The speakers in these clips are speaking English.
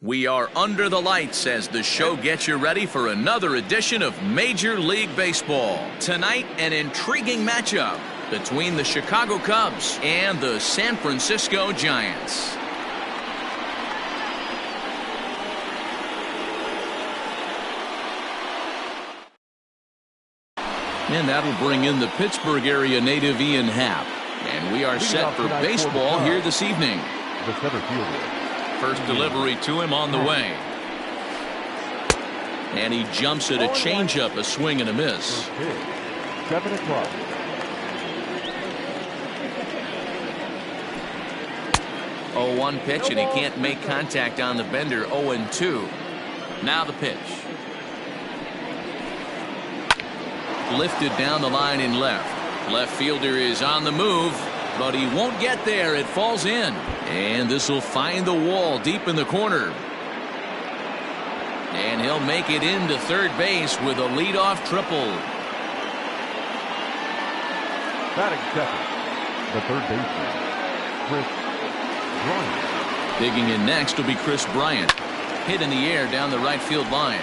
We are under the lights as the show gets you ready for another edition of Major League Baseball. Tonight, an intriguing matchup between the Chicago Cubs and the San Francisco Giants. And that'll bring in the Pittsburgh area native Ian Happ. And we are set for baseball here this evening. The center fielder. First delivery to him on the way. And he jumps at a changeup, a swing and a miss. 7 o'clock. Oh, 1 pitch, and he can't make contact on the bender. 0-2. Now the pitch. Lifted down the line in left. Left fielder is on the move, but he won't get there. It falls in. And this will find the wall deep in the corner. And he'll make it into third base with a leadoff triple. Batting second, the third baseman, Chris Bryant. Digging in next will be Chris Bryant. Hit in the air down the right field line.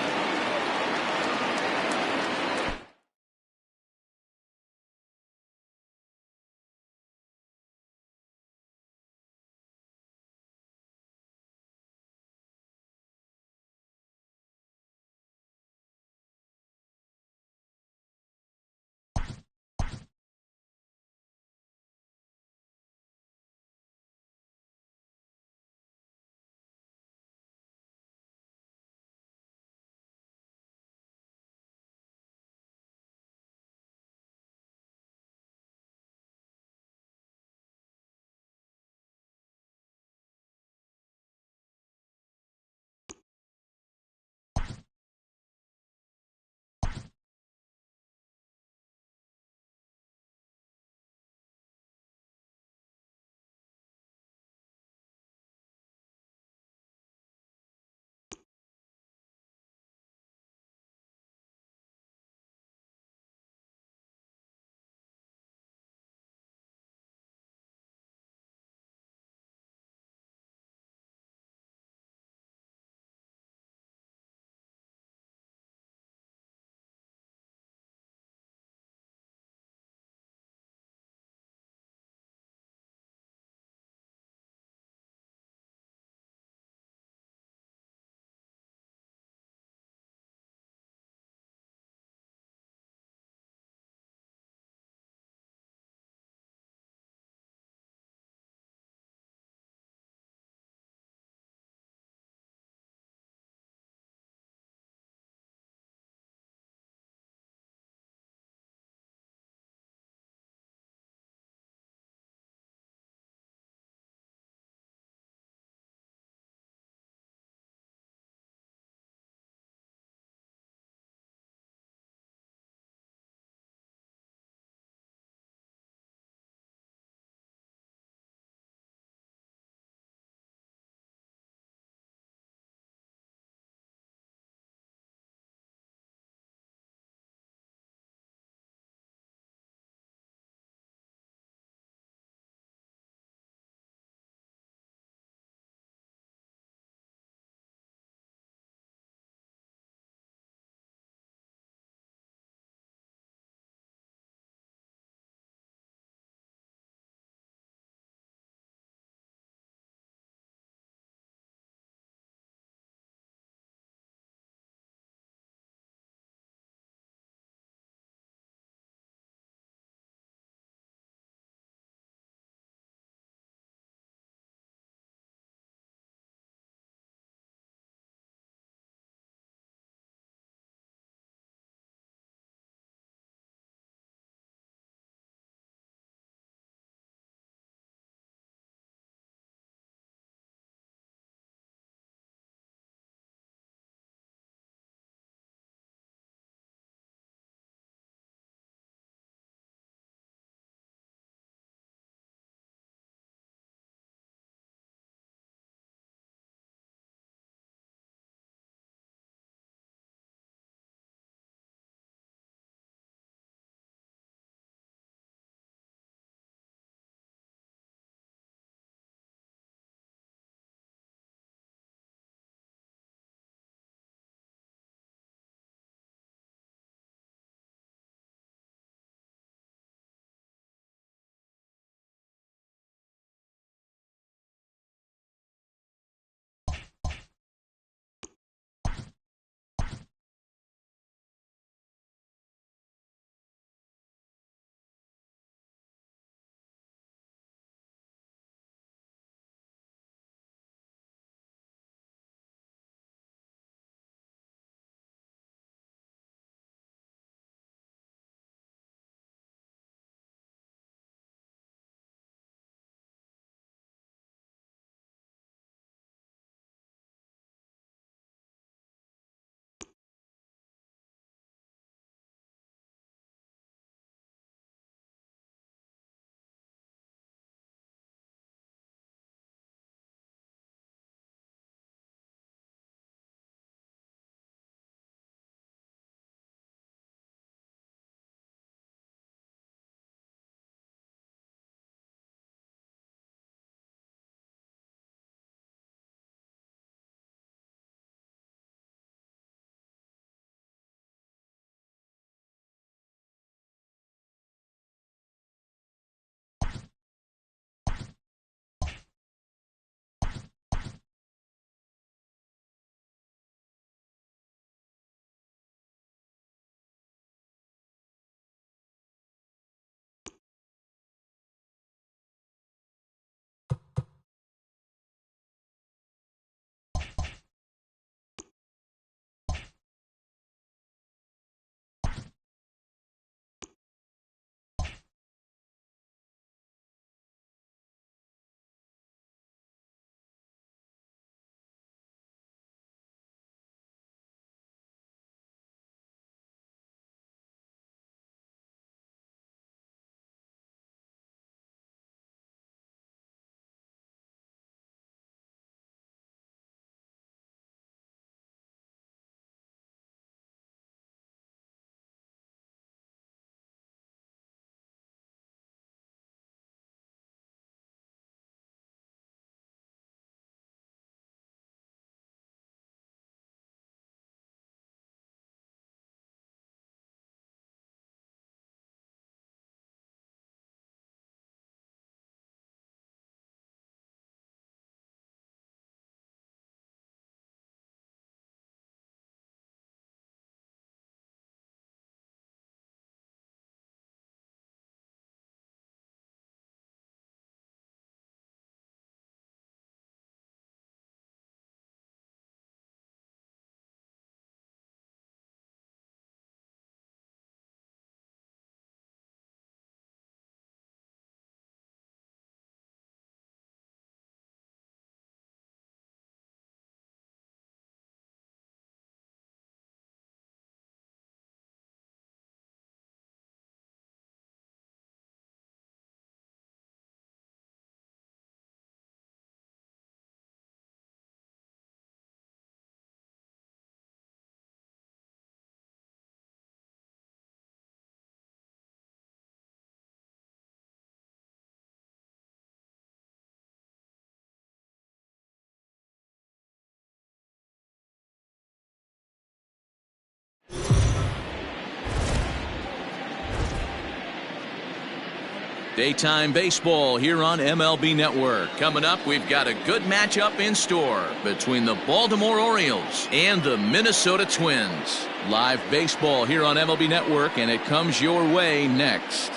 Daytime baseball here on MLB Network. Coming up, we've got a good matchup in store between the Baltimore Orioles and the Minnesota Twins. Live baseball here on MLB Network, and it comes your way next.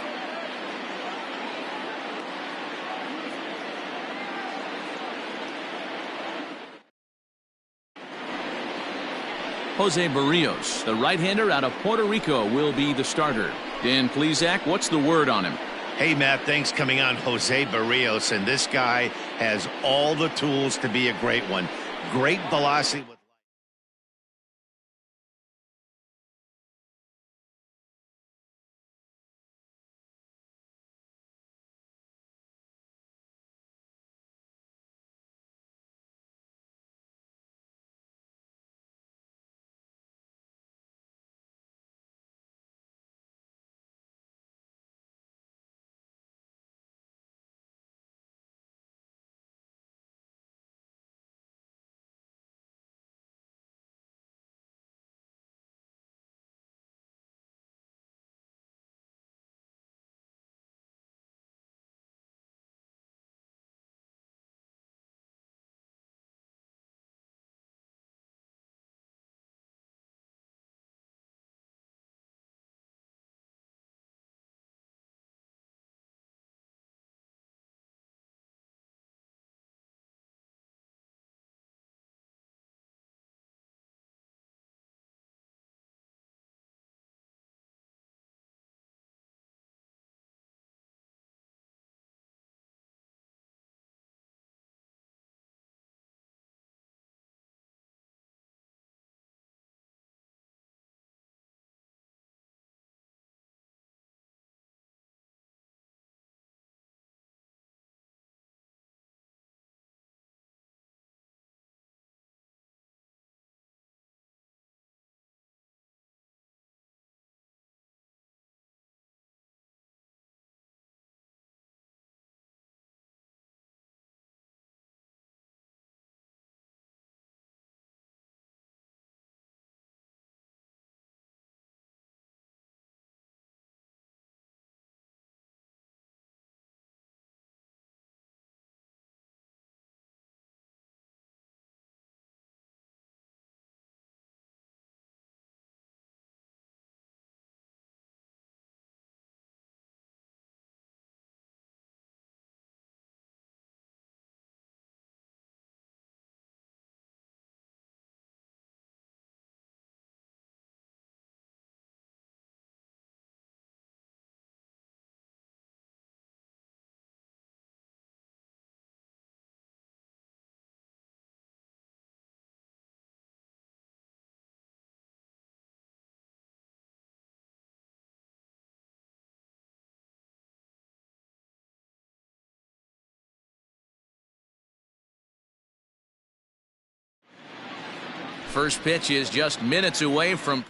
Jose Barrios, the right-hander out of Puerto Rico, will be the starter. Dan Plesac, what's the word on him? Hey, Matt, thanks. Coming on Jose Barrios, and this guy has all the tools to be a great one. Great velocity. First pitch is just minutes away from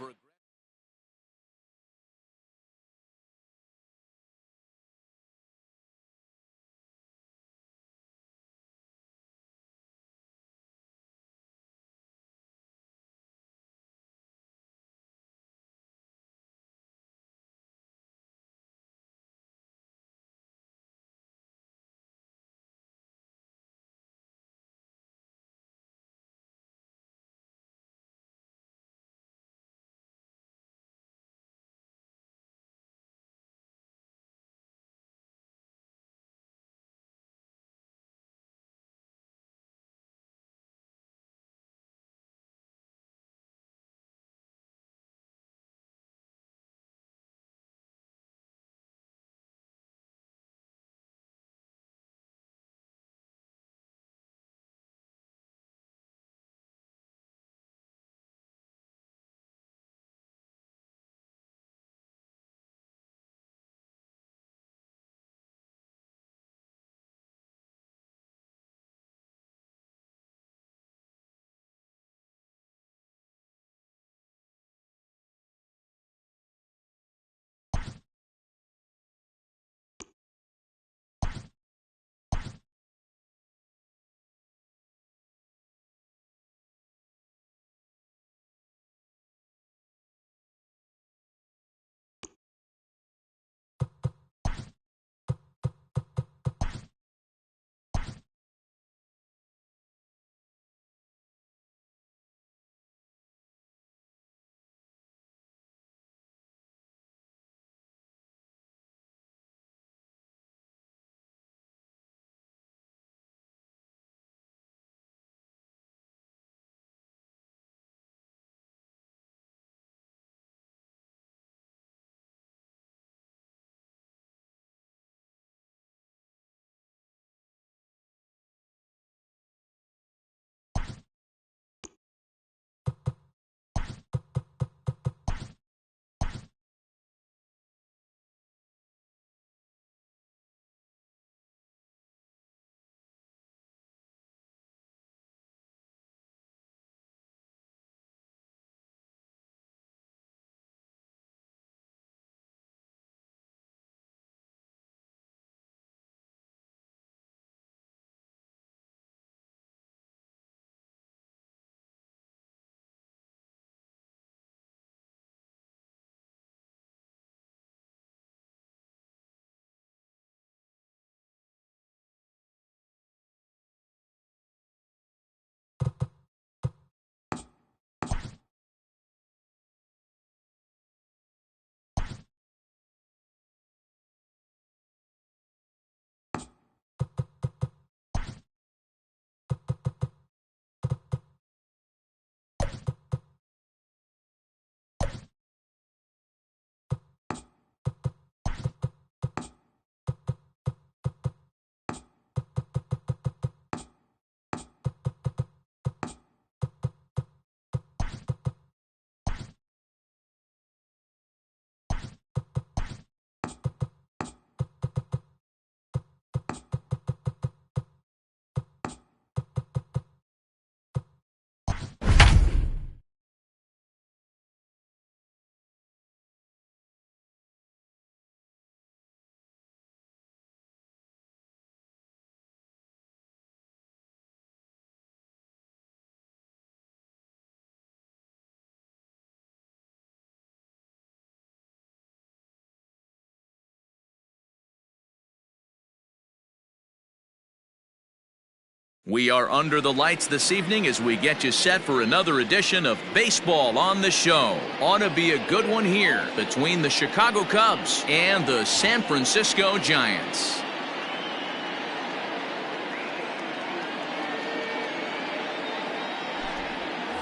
We are under the lights this evening as we get you set for another edition of Baseball on the Show. Ought to be a good one here between the Chicago Cubs and the San Francisco Giants.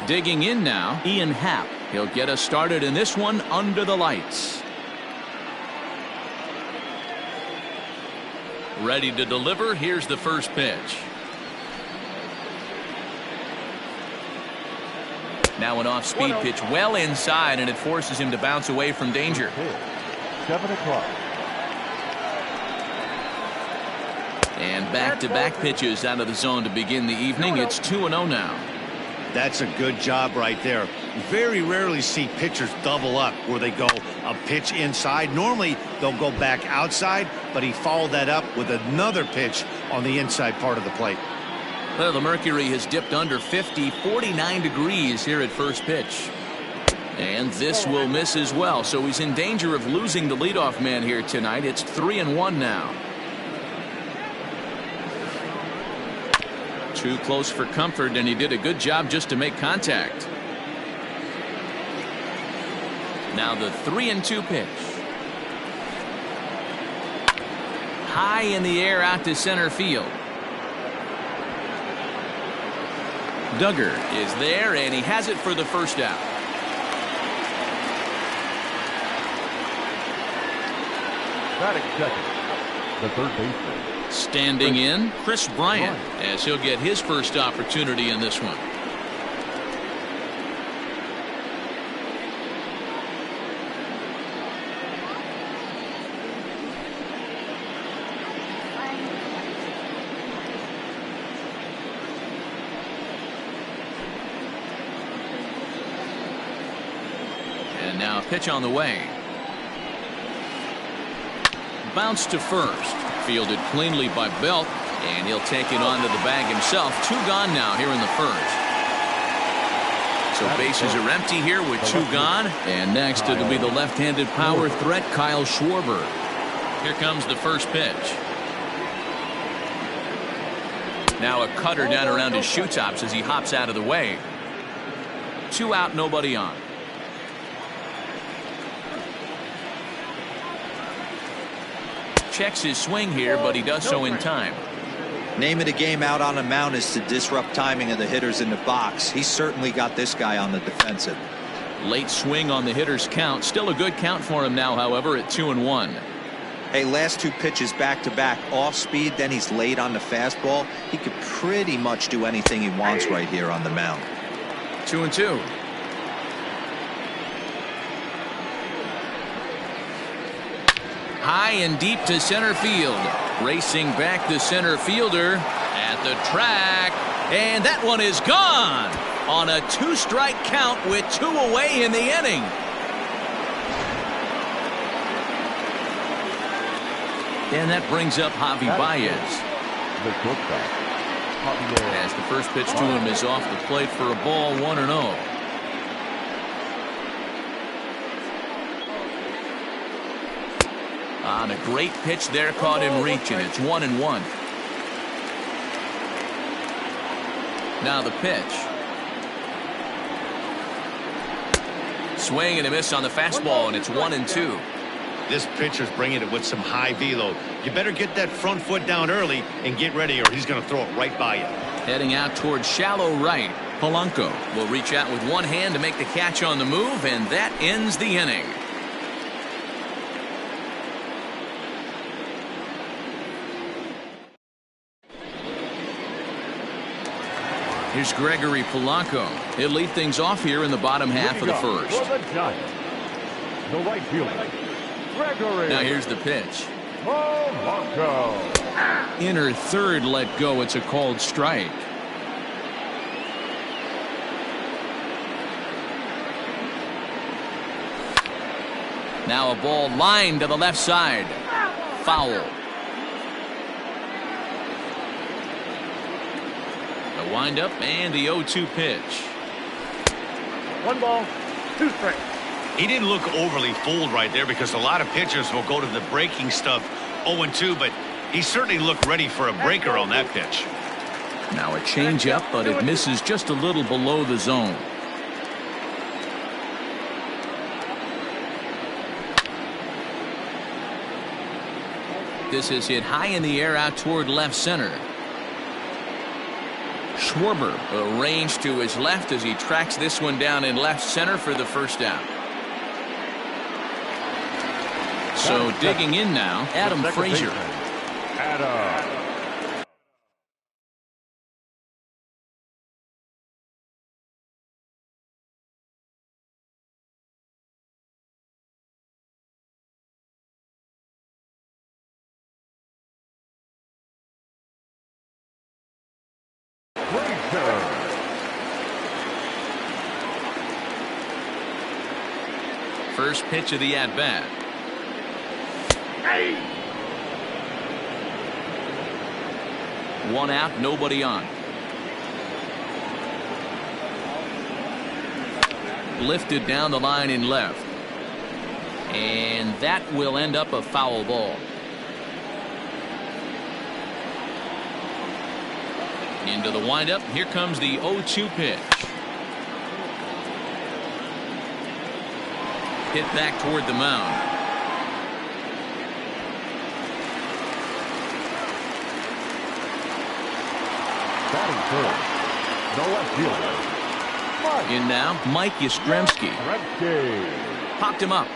Digging in now, Ian Happ. He'll get us started in this one under the lights. Ready to deliver. Here's the first pitch. Now an off-speed pitch well inside, and it forces him to bounce away from danger. 7 o'clock. And back-to-back pitches out of the zone to begin the evening. It's 2-0 now. That's a good job right there. Very rarely see pitchers double up where they go a pitch inside. Normally they'll go back outside, but he followed that up with another pitch on the inside part of the plate. Well, the mercury has dipped under 50, 49 degrees here at first pitch. And this will miss as well, so he's in danger of losing the leadoff man here tonight. It's 3-1 now. Too close for comfort, and he did a good job just to make contact. Now the 3-2 pitch. High in the air out to center field. Duggar is there, and he has it for the first out. Batting second, the third baseman. Standing in, Chris Bryant, as he'll get his first opportunity in this one. And now a pitch on the way. Bounce to first. Fielded cleanly by Belt, and he'll take it onto the bag himself. 2 gone now here in the first. So bases are empty here with 2 gone. And next it'll be the left-handed power threat, Kyle Schwarber. Here comes the first pitch. Now a cutter down around his shoe tops as he hops out of the way. 2 out, nobody on. Checks his swing here, but he does so in time. Name of the game out on the mound is to disrupt timing of the hitters in the box. He certainly got this guy on the defensive. Late swing on the hitter's count. Still a good count for him now, however, at 2-1. Hey, last 2 pitches back to back off speed, then he's late on the fastball. He could pretty much do anything he wants right here on the mound. 2-2. High and deep to center field. Racing back the center fielder at the track. And that one is gone on a 2-strike count with 2 away in the inning. And that brings up Javi Baez. The shortstop, Javier. As the first pitch to him is off the plate for a ball, 1-0. On a great pitch there, caught him reaching. It's 1-1. Now the pitch. Swing and a miss on the fastball, and it's 1-2. This pitcher's bringing it with some high velo. You better get that front foot down early and get ready, or he's going to throw it right by you. Heading out towards shallow right. Polanco will reach out with one hand to make the catch on the move, and that ends the inning. Here's Gregory Polanco. He'll lead things off here in the bottom half of the first. For the Giants, the right fielder, Gregory. Now here's the pitch. Polanco. Inner third let go. It's a called strike. Now a ball lined to the left side. Foul. A windup and the 0-2 pitch. 1 ball, 2 strikes. He didn't look overly fooled right there because a lot of pitchers will go to the breaking stuff 0-2, but he certainly looked ready for a breaker on that pitch. Now a changeup, but it misses just a little below the zone. This is hit high in the air out toward left center. Schwarber arranged to his left as he tracks this one down in left center for the first out. So digging in now, Adam Frazier. First pitch of the at-bat. One out, nobody on. Lifted down the line in left. And that will end up a foul ball. Into the windup. Here comes the 0-2 pitch. Hit back toward the mound. Batting first, the left fielder. In now, Mike Yastrzemski. Popped him up.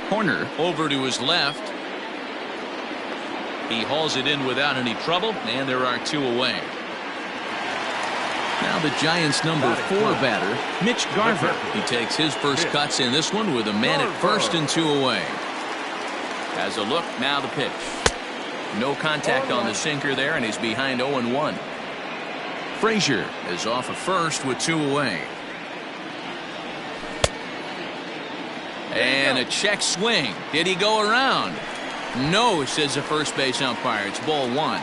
Corner over to his left. He hauls it in without any trouble, and there are two away. Now the Giants' number 4 batter, Mitch Garver. He takes his first cuts in this one with a man at first and 2 away. Has a look, now the pitch. No contact on the sinker there, and he's behind 0-1. Frazier is off of first with 2 away. And a check swing. Did he go around? No, says the first base umpire. It's ball 1.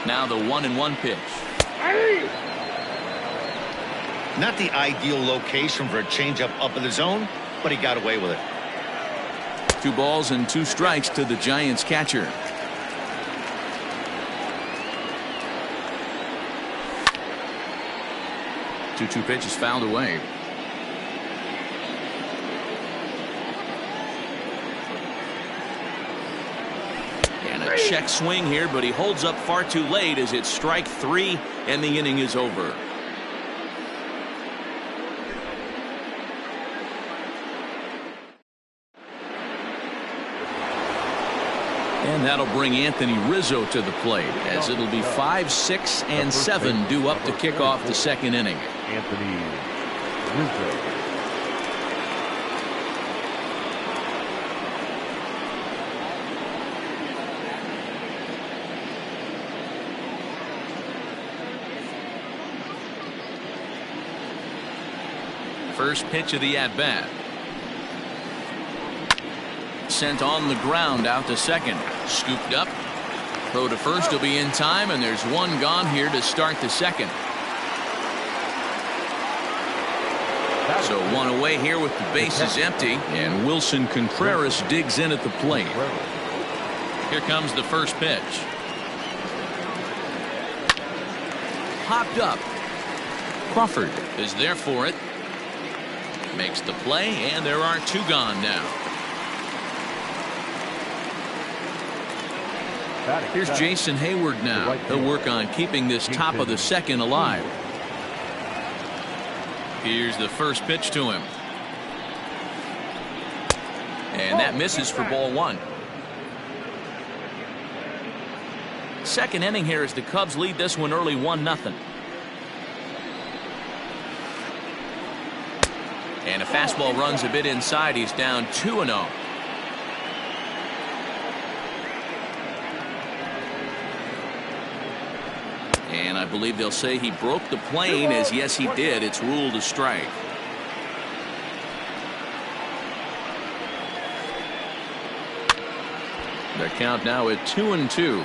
Now the 1-1 pitch. Not the ideal location for a changeup up in the zone, but he got away with it. 2 balls and 2 strikes to the Giants catcher. Two pitches fouled away. And a check swing here, but he holds up far too late as it's strike 3 and the inning is over. And that'll bring Anthony Rizzo to the plate, as it'll be 5, 6, and 7 due up to kick off the second inning. Anthony Rizzo. First pitch of the at-bat. Sent on the ground out to second. Scooped up. Throw to first will be in time, and there's one gone here to start the second. So one away here with the bases empty, and Wilson Contreras digs in at the plate. Here comes the first pitch. Popped up. Crawford is there for it. Makes the play, and there are 2 gone now. Here's Jason Hayward now. He'll work on keeping this top of the second alive. Here's the first pitch to him. And that misses for ball 1. Second inning here as the Cubs lead this one early 1-0. And a fastball runs a bit inside. He's down 2-0. And I believe they'll say he broke the plane, as yes he did. It's ruled a strike. Their count now at 2-2.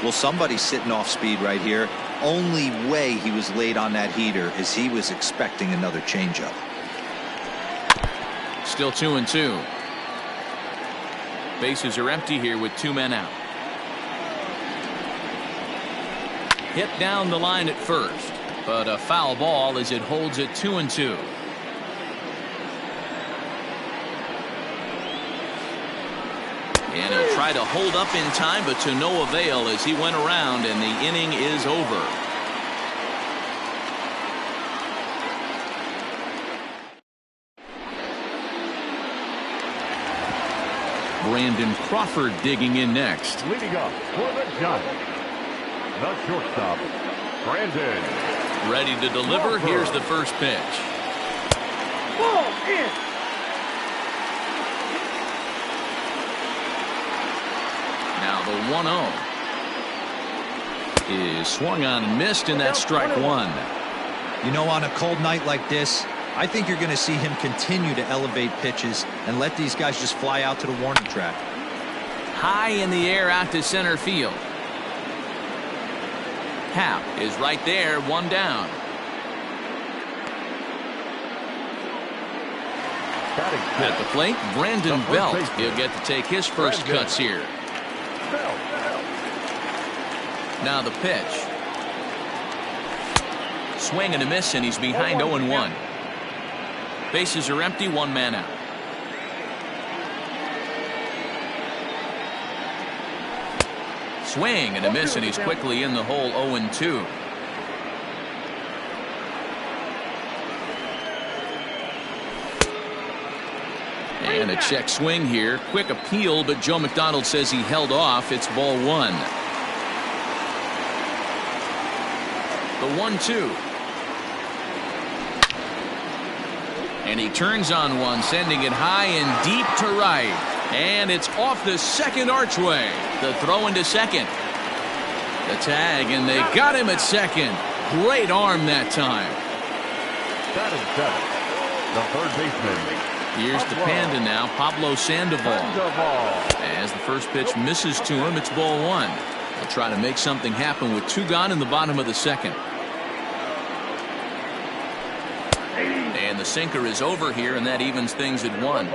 Well, somebody's sitting off speed right here. Only way he was late on that heater is he was expecting another changeup. Still 2-2. Bases are empty here with 2 men out. Hit down the line at first, but a foul ball as it holds it 2-2. And he'll try to hold up in time, but to no avail as he went around and the inning is over. Brandon Crawford digging in next. Leading up for the Giants, the shortstop, Brandon. Ready to deliver. Crawford. Here's the first pitch. Ball in. Now the 1-0 is swung on and missed, and that's strike one. You know, on a cold night like this, I think you're going to see him continue to elevate pitches and let these guys just fly out to the warning track. High in the air out to center field. Happ is right there, 1 down. At the plate, Brandon Belt. He'll get to take his first cuts here. Now the pitch. Swing and a miss, and he's behind 0-1. Bases are empty, 1 man out. Swing and a miss, and he's quickly in the hole, 0-2. And a check swing here. Quick appeal, but Joe McDonald says he held off. It's ball 1. The 1-2. And he turns on one, sending it high and deep to right. And it's off the second archway. The throw into second. The tag, and they got him at second. Great arm that time. That is 7. The third baseman. Here's the Panda now, Pablo Sandoval. As the first pitch misses to him, it's ball 1. They'll try to make something happen with 2 gone in the bottom of the second. And the sinker is over here, and that evens things at 1.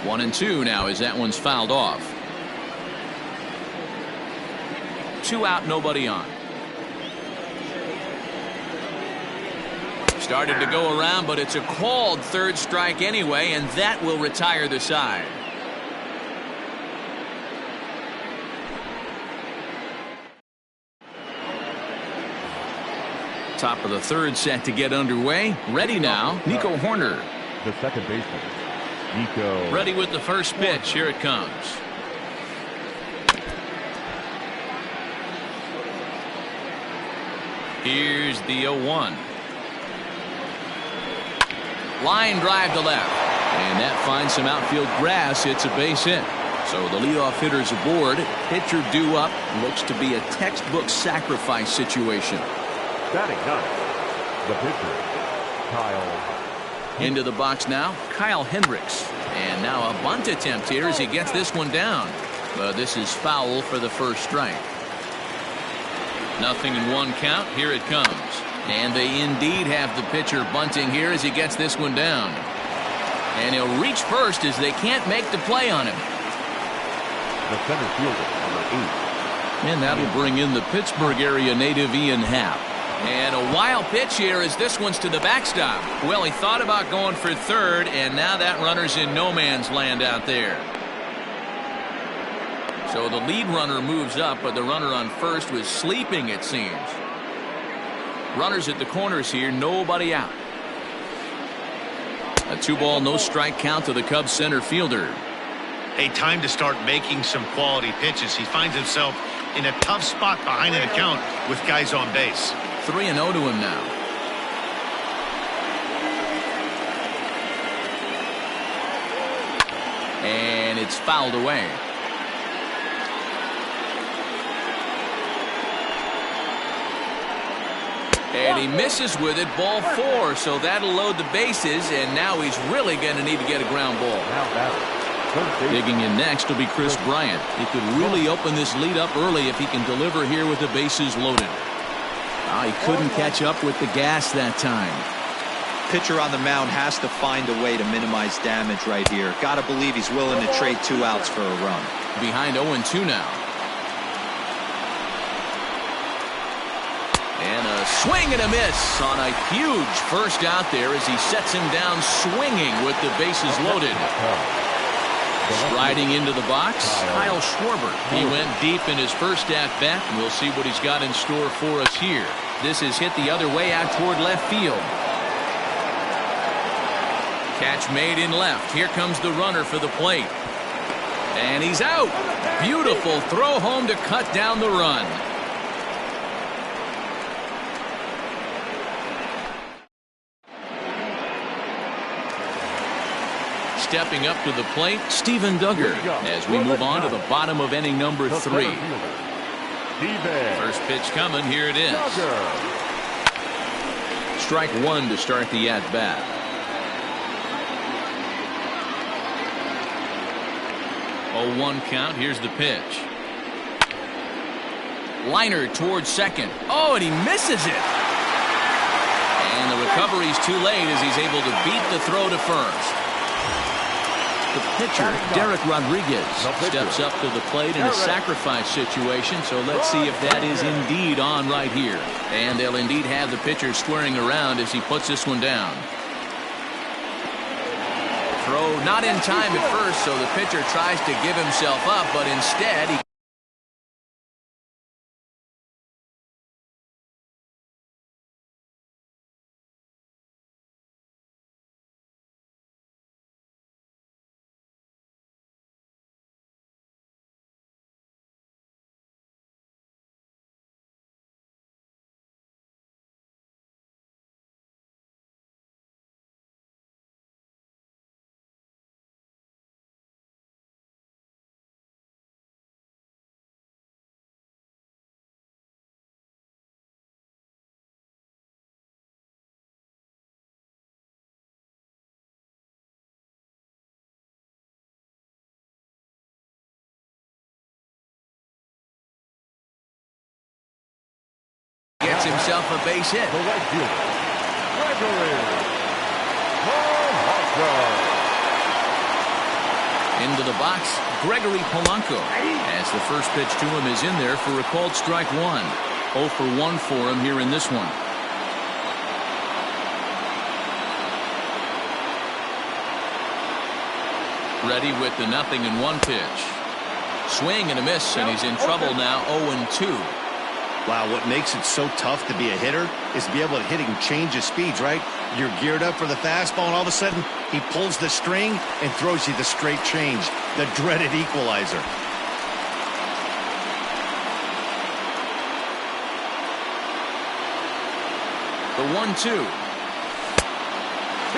1-2 now as that one's fouled off. 2 out, nobody on. Started to go around, but it's a called third strike anyway, and that will retire the side. Top of the third set to get underway. Ready now, Nico Horner. The second baseman, Nico. Ready with the first pitch. Here it comes. Here's the 0-1. Line drive to left. And that finds some outfield grass. It's a base hit. So the leadoff hitter's aboard. Pitcher due up. Looks to be a textbook sacrifice situation. Batting 9th, the pitcher, Kyle. Into the box now, Kyle Hendricks. And now a bunt attempt here as he gets this one down. But this is foul for the first strike. 0-1 count. Here it comes. And they indeed have the pitcher bunting here as he gets this one down. And he'll reach first as they can't make the play on him. The center fielder, number 8. And that'll bring in the Pittsburgh area native Ian Happ. And a wild pitch here as this one's to the backstop. Well, he thought about going for third, and now that runner's in no man's land out there. So the lead runner moves up, but the runner on first was sleeping, it seems. Runners at the corners here, nobody out. A 2-ball, no strike count to the Cubs center fielder. A time to start making some quality pitches. He finds himself in a tough spot behind an account with guys on base. 3-0 to him now. And it's fouled away. And he misses with it, ball 4, so that'll load the bases, and now he's really going to need to get a ground ball. Digging in next will be Chris Bryant. He could really open this lead up early if he can deliver here with the bases loaded. He couldn't catch up with the gas that time. pitcher on the mound has to find a way to minimize damage right here. Got to believe he's willing to trade 2 outs for a run. Behind 0-2 now. And a swing and a miss on a huge first out there as he sets him down swinging with the bases loaded. Striding into the box, Kyle Schwarber. He went deep in his first at-bat, and we'll see what he's got in store for us here. This is hit the other way out toward left field. Catch made in left. Here comes the runner for the plate. And he's out. Beautiful throw home to cut down the run. Stepping up to the plate, Steven Duggar, as we move on to the bottom of inning number 3. First pitch coming, here it is. Strike 1 to start the at-bat. 0-1 count, here's the pitch. Liner towards second. Oh, and he misses it. And the recovery's too late as he's able to beat the throw to first. The pitcher, Derek Rodriguez, steps up to the plate in a sacrifice situation, so let's see if that is indeed on right here. And they'll indeed have the pitcher squaring around as he puts this one down. Throw not in time at first, so the pitcher tries to give himself up, but instead he gets himself a base hit. Into the box, Gregory Polanco, as the first pitch to him is in there for a called strike 1. 0 for 1 for him here in this one. Ready with the 0-1 pitch. Swing and a miss, and he's in trouble now. 0-2. Wow, what makes it so tough to be a hitter is to be able to hit and change his speeds, right? You're geared up for the fastball, and all of a sudden, he pulls the string and throws you the straight change, the dreaded equalizer. The 1-2. 2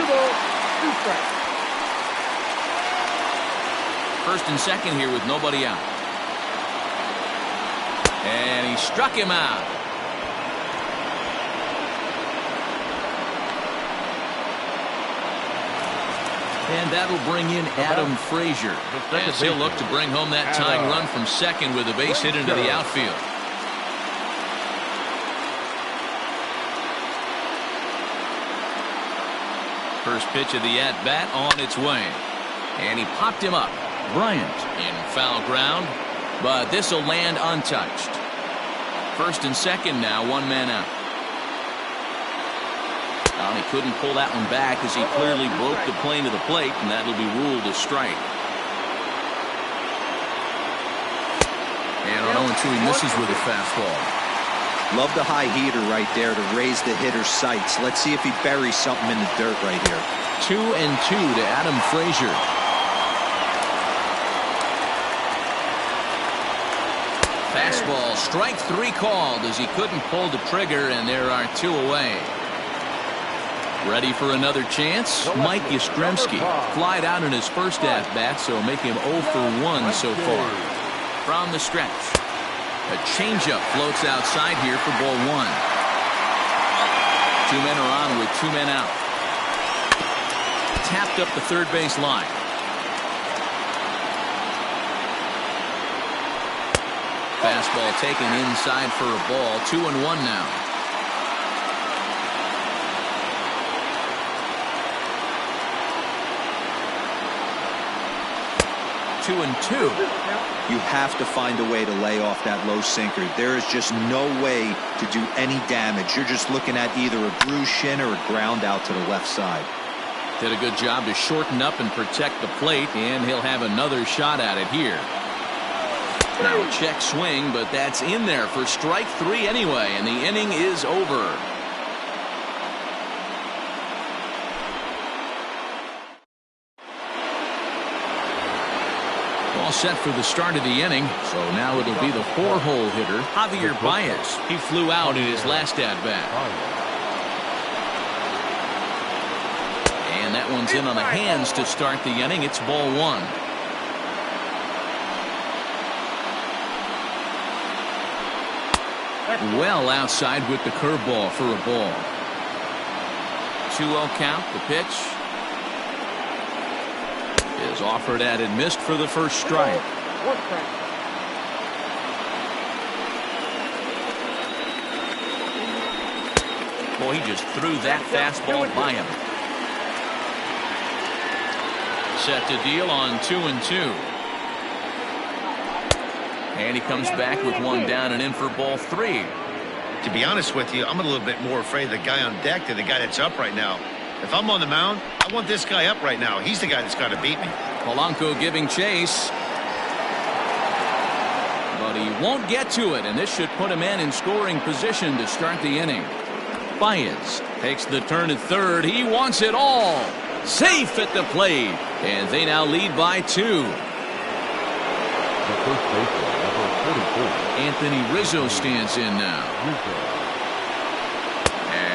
balls, 2 strikes. First and second here with nobody out. And he struck him out. And that'll bring in Adam Frazier, as he'll look to bring home that tying run from second with a base hit into the outfield. First pitch of the at-bat on its way. And he popped him up. Bryant in foul ground, but this will land untouched. First and second now, 1 man out. Well, he couldn't pull that one back as he clearly broke the plane of the plate, and that'll be ruled a strike. And on 0-2, he misses with a fastball. Love the high heater right there to raise the hitter's sights. Let's see if he buries something in the dirt right here. 2-2 to Adam Frazier. Fastball, strike 3 called as he couldn't pull the trigger, and there are 2 away. Ready for another chance? Mike Yastrzemski flied out in his first at-bat, so make him 0 for 1 so far. From the stretch, a changeup floats outside here for ball 1. 2 men are on with 2 men out. Tapped up the third base line. Fastball taken inside for a ball. 2-1 now. 2-2. You have to find a way to lay off that low sinker. There is just no way to do any damage. You're just looking at either a bruised shin or a ground out to the left side. Did a good job to shorten up and protect the plate, and he'll have another shot at it here. Now a check swing, but that's in there for strike 3 anyway, and the inning is over. All set for the start of the inning, so now it'll be the 4-hole hitter, Javier Baez. He flew out in his last at-bat. And that one's in on the hands to start the inning. It's ball 1. Well outside with the curveball for a ball. 2-0 count, the pitch. Is offered at and missed for the first strike. Boy, he just threw that fastball by him. Set to deal on 2-2. And he comes back with one down and in for ball 3. To be honest with you, I'm a little bit more afraid of the guy on deck than the guy that's up right now. If I'm on the mound, I want this guy up right now. He's the guy that's got to beat me. Polanco giving chase. But he won't get to it, and this should put him in scoring position to start the inning. Baez takes the turn at third. He wants it all. Safe at the plate. And they now lead by 2. The first baseman, number 44. Anthony Rizzo stands in now.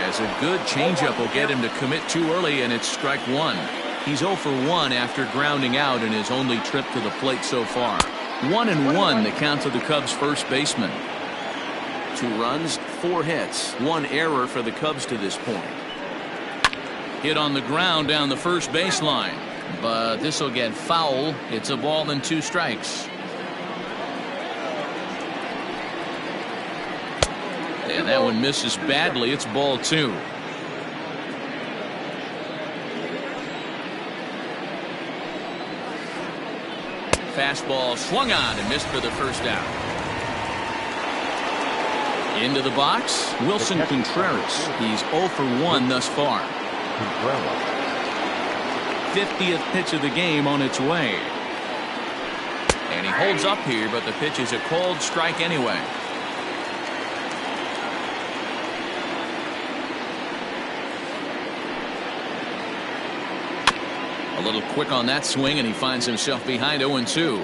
As a good changeup will get him to commit too early, and it's strike 1. He's 0 for 1 after grounding out in his only trip to the plate so far. 1-1 the count to the Cubs first baseman. 2 runs, 4 hits, 1 error for the Cubs to this point. Hit on the ground down the first baseline, but this will get foul. It's a ball and 2 strikes. And that one misses badly. It's ball 2. Fastball swung on and missed for the first out. Into the box, Wilson Contreras. He's 0 for 1 thus far. 50th pitch of the game on its way. And he holds up here, but the pitch is a cold strike anyway. A little quick on that swing, and he finds himself behind 0-2.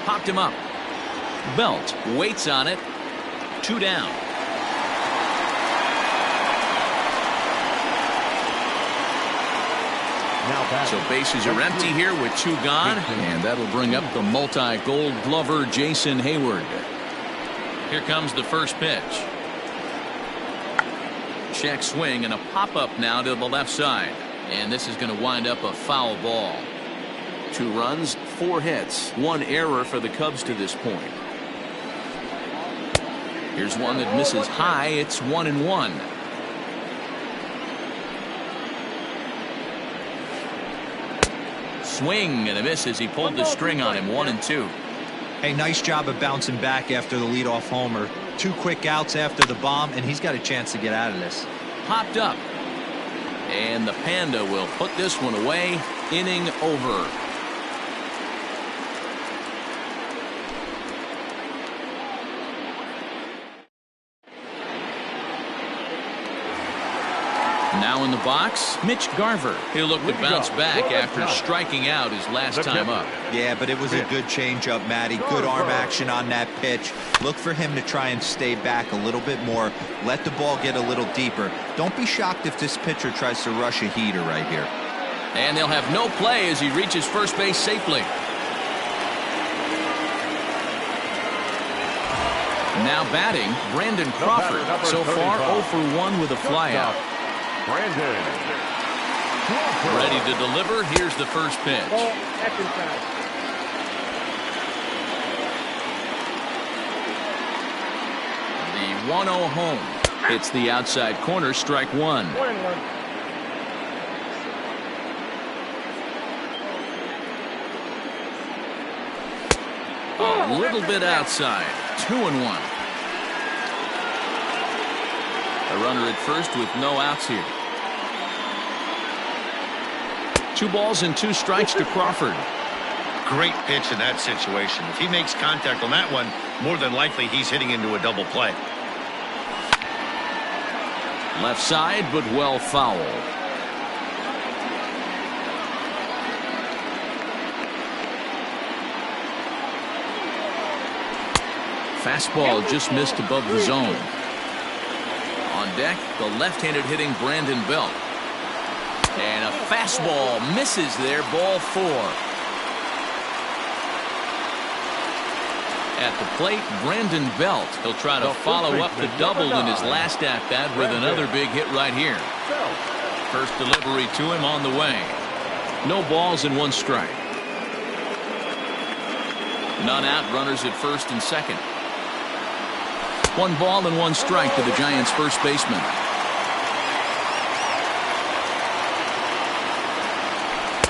Popped him up. Belt waits on it. 2 down. So bases are empty here with 2 gone, and that'll bring up the multi-gold glover Jason Hayward. Here comes the first pitch. Check swing and a pop-up now to the left side, and this is going to wind up a foul ball. 2 runs, 4 hits, 1 error for the Cubs to this point. Here's one that misses high. It's 1-1. Swing and a miss as he pulled the string on him. 1-2. Hey, nice job of bouncing back after the leadoff homer. 2 quick outs after the bomb, and he's got a chance to get out of this. Popped up. And the Panda will put this one away. Inning over. Now in the box, Mitch Garver. He'll look to bounce back after striking out his last time up. Yeah, but it was a good changeup, Matty. Good arm action on that pitch. Look for him to try and stay back a little bit more. Let the ball get a little deeper. Don't be shocked if this pitcher tries to rush a heater right here. And they'll have no play as he reaches first base safely. Now batting, Brandon Crawford. So far 0 for 1 with a flyout. Ready to deliver. Here's the first pitch. The 1-0 home. Hits the outside corner, strike one. A little bit outside. 2-1. A runner at first with no outs here. 2 balls and 2 strikes to Crawford. Great pitch in that situation. If he makes contact on that one, more than likely he's hitting into a double play. Left side, but well foul. Fastball just missed above the zone. On deck, the left-handed hitting Brandon Belt. And a fastball misses there, ball 4. At the plate, Brandon Belt. He'll try to follow up the double in his last at-bat with another big hit right here. First delivery to him on the way. No balls and 1 strike. None out, runners at first and second. 1 ball and 1 strike to the Giants' first baseman.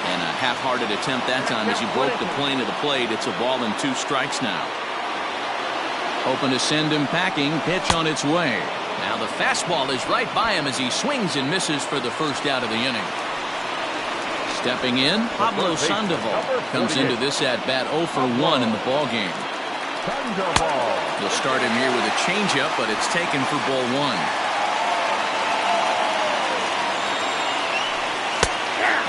And a half-hearted attempt that time as he broke the plane of the plate. It's a ball and 2 strikes now. Hoping to send him packing. Pitch on its way. Now the fastball is right by him as he swings and misses for the first out of the inning. Stepping in, Pablo Sandoval comes into this at-bat 0 for 1 in the ballgame. They'll start him here with a changeup, but it's taken for ball 1.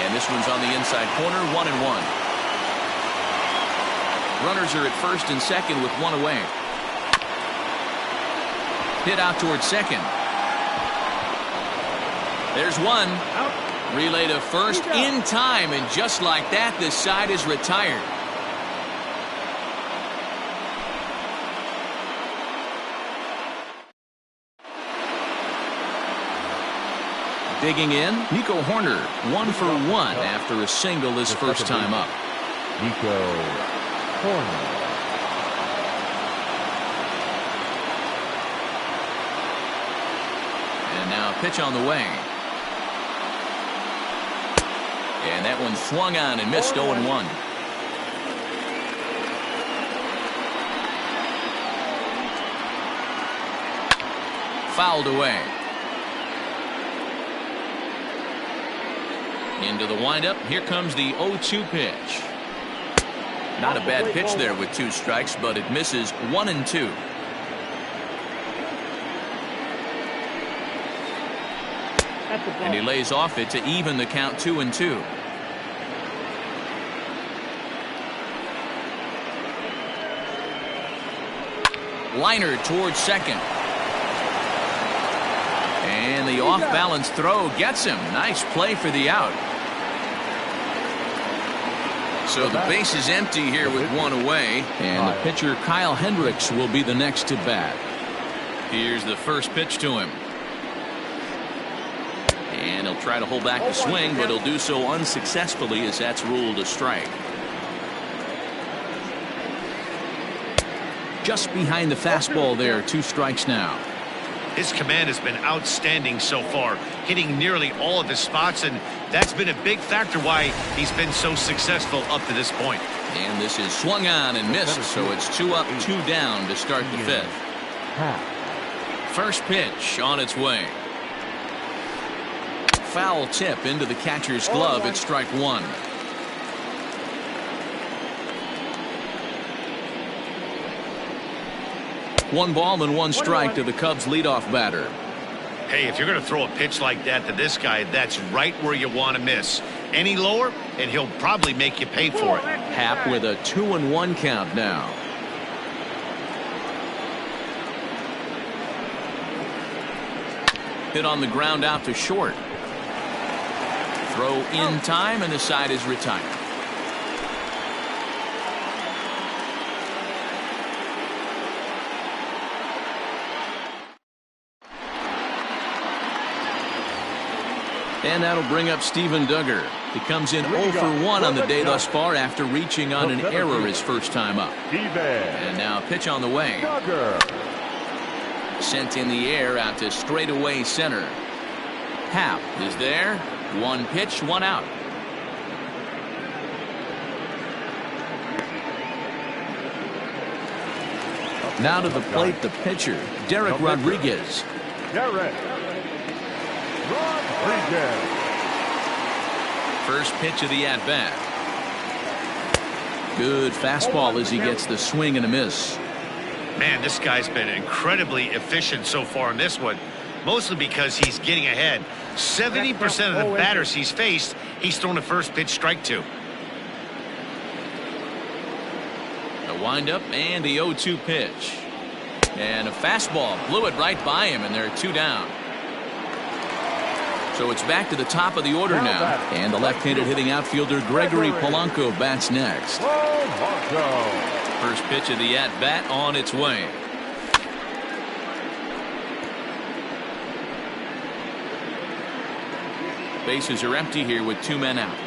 And this one's on the inside corner, 1-1. Runners are at first and second with 1 away. Hit out towards second. There's 1. Relay to first in time, and just like that, this side is retired. Digging in, Nico Horner, 1 for 1 after a single his first time up. Nico Horner. And now a pitch on the way. And that one swung on and missed 0-1. Fouled away. Into the windup. Here comes the 0-2 pitch. Not a bad pitch there with 2 strikes, but it misses 1-2. And he lays off it to even the count 2-2. Liner towards second. And the off-balance throw gets him. Nice play for the out. So the base is empty here with 1 away. And the pitcher, Kyle Hendricks, will be the next to bat. Here's the first pitch to him. And he'll try to hold back the swing, but he'll do so unsuccessfully as that's ruled a strike. Just behind the fastball there, 2 strikes now. His command has been outstanding so far, hitting nearly all of his spots, and that's been a big factor why he's been so successful up to this point. And this is swung on and missed, so it's 2 up, 2 down to start the 5th. First pitch on its way. Foul tip into the catcher's glove. It's strike 1. One ball and 1 strike to the Cubs leadoff batter. Hey, if you're going to throw a pitch like that to this guy, that's right where you want to miss. Any lower, and he'll probably make you pay for it. Happ with a 2-1 count now. Hit on the ground out to short. Throw in time, and the side is retired. And that'll bring up Steven Duggar. He comes in 0 for 1 on the day thus far after reaching on an error his first time up. And now a pitch on the way. Sent in the air out to straightaway center. Happ is there. One pitch, one out. Now to the plate, the pitcher, Derek Rodriguez. Derek Rodriguez. First pitch of the at-bat. Good fastball as he gets the swing and a miss. Man, this guy's been incredibly efficient so far in this one, mostly because he's getting ahead. 70% of the batters he's faced, he's thrown a first pitch strike to. The windup and the 0-2 pitch. And a fastball blew it right by him, and they're 2 down. So it's back to the top of the order now, and the left-handed hitting outfielder Gregory Polanco bats next. First pitch of the at-bat on its way. Bases are empty here with 2 men out.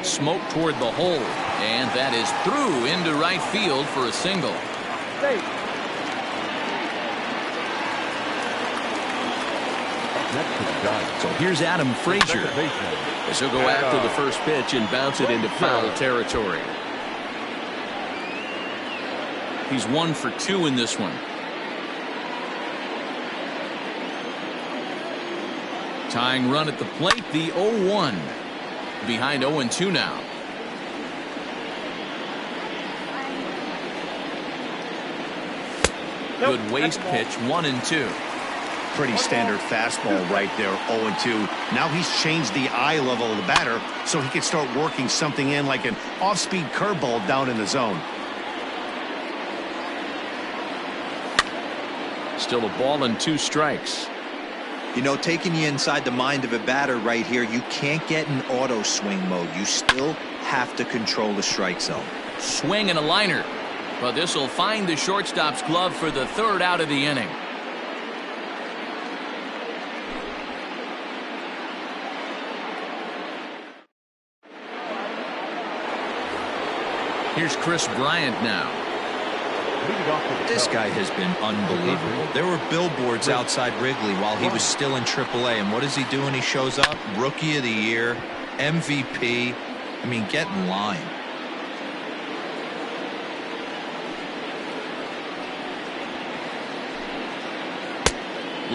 Smoke toward the hole, and that is through into right field for a single. So here's Adam Frazier, as he'll go after the first pitch and bounce it into foul territory. He's 1 for 2 in this one. Tying run at the plate, the 0-1. Behind 0-2 now. Good waist pitch, 1-2. Pretty standard fastball right there, 0-2. Now he's changed the eye level of the batter so he can start working something in like an off-speed curveball down in the zone. Still a ball and 2 strikes. You know, taking you inside the mind of a batter right here, you can't get in auto swing mode. You still have to control the strike zone. Swing and a liner. But this will find the shortstop's glove for the 3rd out of the inning. Here's Chris Bryant now. This guy has been unbelievable. There were billboards outside Wrigley while he was still in AAA, and what does he do when he shows up? Rookie of the Year, MVP. I mean, get in line.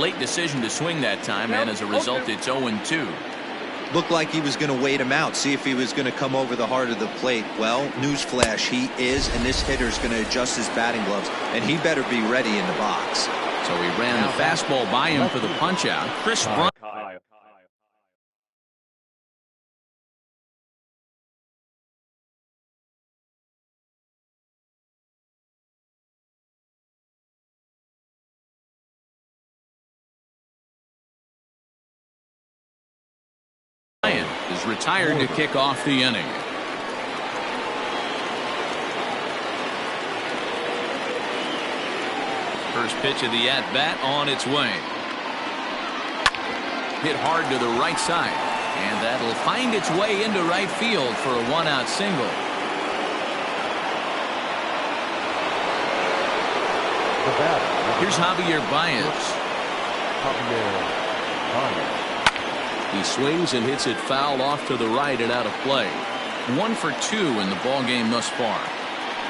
Late decision to swing that time, and as a result, it's 0-2. Looked like he was going to wait him out, see if he was going to come over the heart of the plate. Well, newsflash, he is, and this hitter's going to adjust his batting gloves, and he better be ready in the box. So he ran the fastball by him for the punch-out. Chris Bryant. Is retired to kick off the inning. First pitch of the at-bat on its way. Hit hard to the right side, and that'll find its way into right field for a 1-out single. Here's Javier Baez. He swings and hits it foul off to the right and out of play. 1 for 2 in the ball game thus far.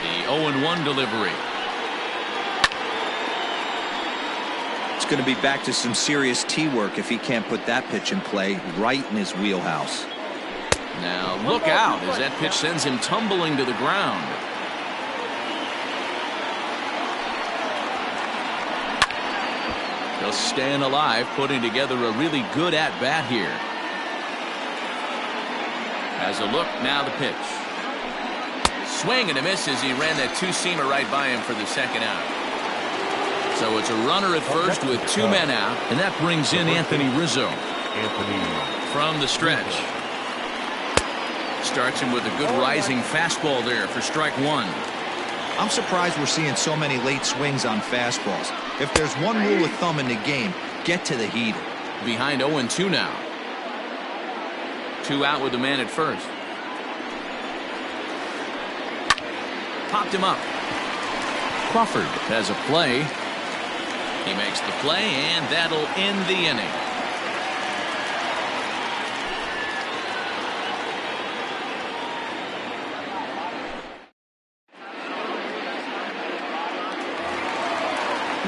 The 0-1 delivery. It's going to be back to some serious tee work if he can't put that pitch in play right in his wheelhouse. Now look out as that pitch sends him tumbling to the ground. Just staying alive, putting together a really good at-bat here. As a look, now the pitch. Swing and a miss as he ran that 2-seamer right by him for the 2nd out. So it's a runner at first with 2 men out, and that brings in Anthony Rizzo. From the stretch. Starts him with a good rising fastball there for strike 1. I'm surprised we're seeing so many late swings on fastballs. If there's one rule of thumb in the game, get to the heater. Behind 0-2 now. 2 out with the man at first. Popped him up, Crawford has a play. He makes the play, and that'll end the inning.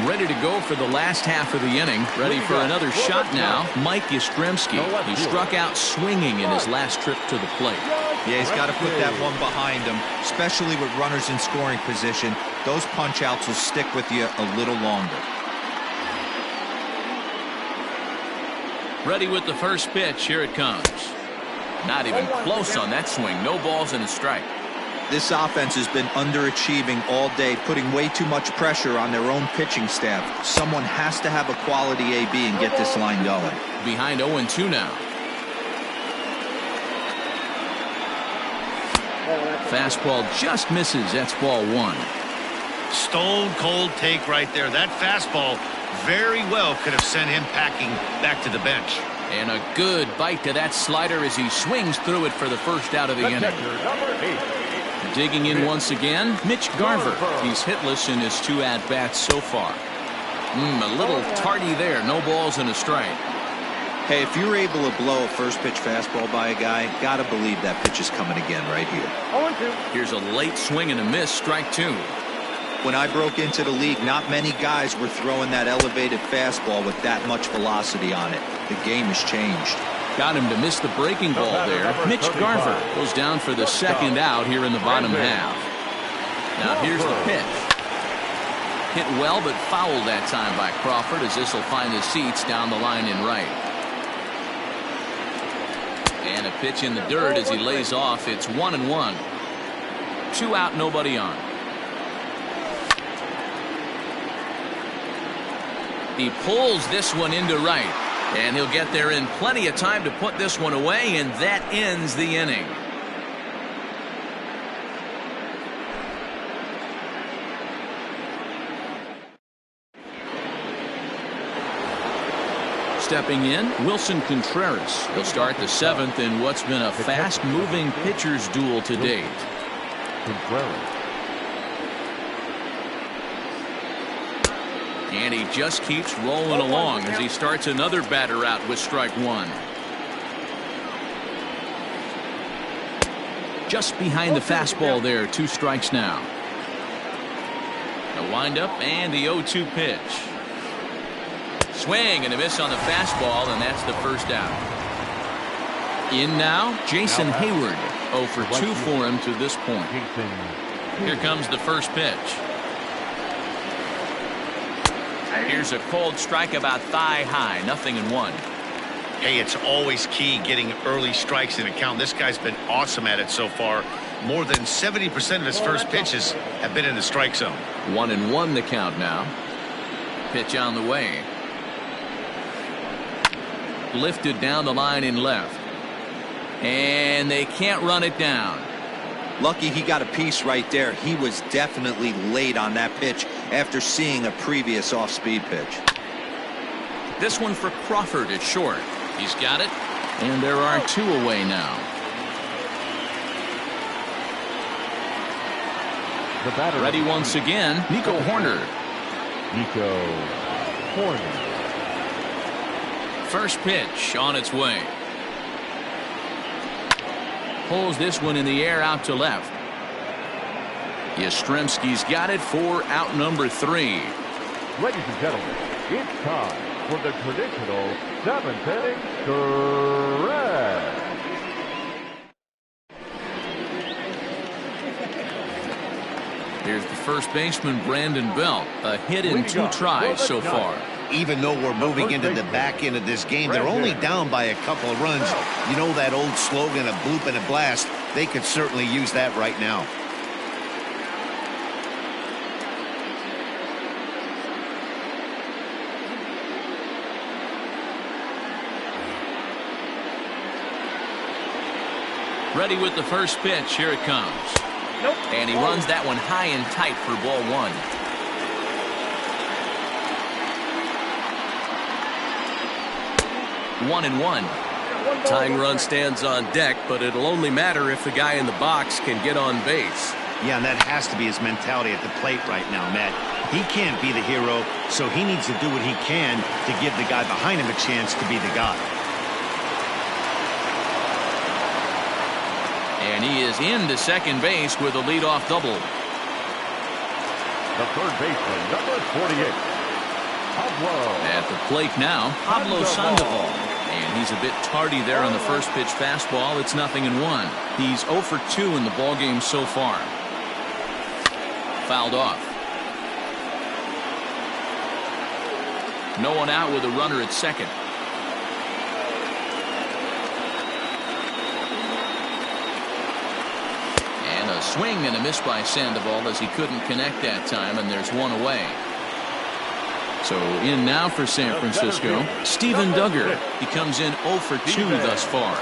Ready to go for the last half of the inning. Ready for another shot now. Mike Yastrzemski. He struck out swinging in his last trip to the plate. Yeah, he's got to put that one behind him, especially with runners in scoring position. Those punch outs will stick with you a little longer. Ready with the first pitch. Here it comes. Not even close on that swing. No balls and a strike. This offense has been underachieving all day, putting way too much pressure on their own pitching staff. Someone has to have a quality AB and get this line going. Behind 0-2 now. Fastball just misses. That's ball one. Stone cold take right there. That fastball very well could have sent him packing back to the bench. And a good bite to that slider as he swings through it for the first out of the inning. Digging in once again, Mitch Garver. He's hitless in his 2 at-bats so far. A little tardy there. No balls and a strike. Hey, if you're able to blow a first pitch fastball by a guy, gotta believe that pitch is coming again right here. Here's a late swing and a miss. Strike 2. When I broke into the league, not many guys were throwing that elevated fastball with that much velocity on it. The game has changed. Got him to miss the breaking ball there. Mitch Garver goes down for the second out here in the bottom half. Now here's the pitch. Hit well, but fouled that time by Crawford, as this will find the seats down the line in right. And a pitch in the dirt as he lays off. It's 1-1. 2 out, nobody on. He pulls this one into right. And he'll get there in plenty of time to put this one away, and that ends the inning. Stepping in, Wilson Contreras. He'll start the 7th in what's been a fast-moving pitcher's duel to date. And he just keeps rolling along as he starts another batter out with strike 1. Just behind the fastball there. 2 strikes now. The windup and the 0-2 pitch. Swing and a miss on the fastball, and that's the first out. In now, Jason Hayward. 0 for 2 for him to this point. Here comes the first pitch. Here's a cold strike about thigh high. 0-1. Hey, it's always key getting early strikes in a count. This guy's been awesome at it so far. More than 70% of his first pitches have been in the strike zone. 1-1 the count now. Pitch on the way. Lifted down the line in left. And they can't run it down. Lucky he got a piece right there. He was definitely late on that pitch after seeing a previous off-speed pitch. This one for Crawford is short. He's got it. And there are 2 away now. Ready once again, Nico Horner. First pitch on its way. Pulls this one in the air out to left. Yastrzemski's got it for out number 3. Ladies and gentlemen, it's time for the traditional 7th inning stretch. Here's the first baseman, Brandon Belt. A hit in 2 tries so far. Even though we're moving into the back end of this game, they're only down by a couple of runs. You know that old slogan, a bloop and a blast? They could certainly use that right now. Ready with the first pitch. Here it comes. And he runs that one high and tight for ball 1. One and one. Tying run stands on deck, but it'll only matter if the guy in the box can get on base. Yeah, and that has to be his mentality at the plate right now, Matt. He can't be the hero, so he needs to do what he can to give the guy behind him a chance to be the guy. And he is into second base with a leadoff double. The third baseman, number 48, Pablo. At the plate now, Pablo Sandoval. And he's a bit tardy there on the first pitch fastball. It's 0-1. He's 0 for 2 in the ballgame so far. Fouled off. No one out with a runner at second. And a swing and a miss by Sandoval as he couldn't connect that time, and there's one away. So in now for San Francisco, Steven Duggar. He comes in 0 for 2 thus far.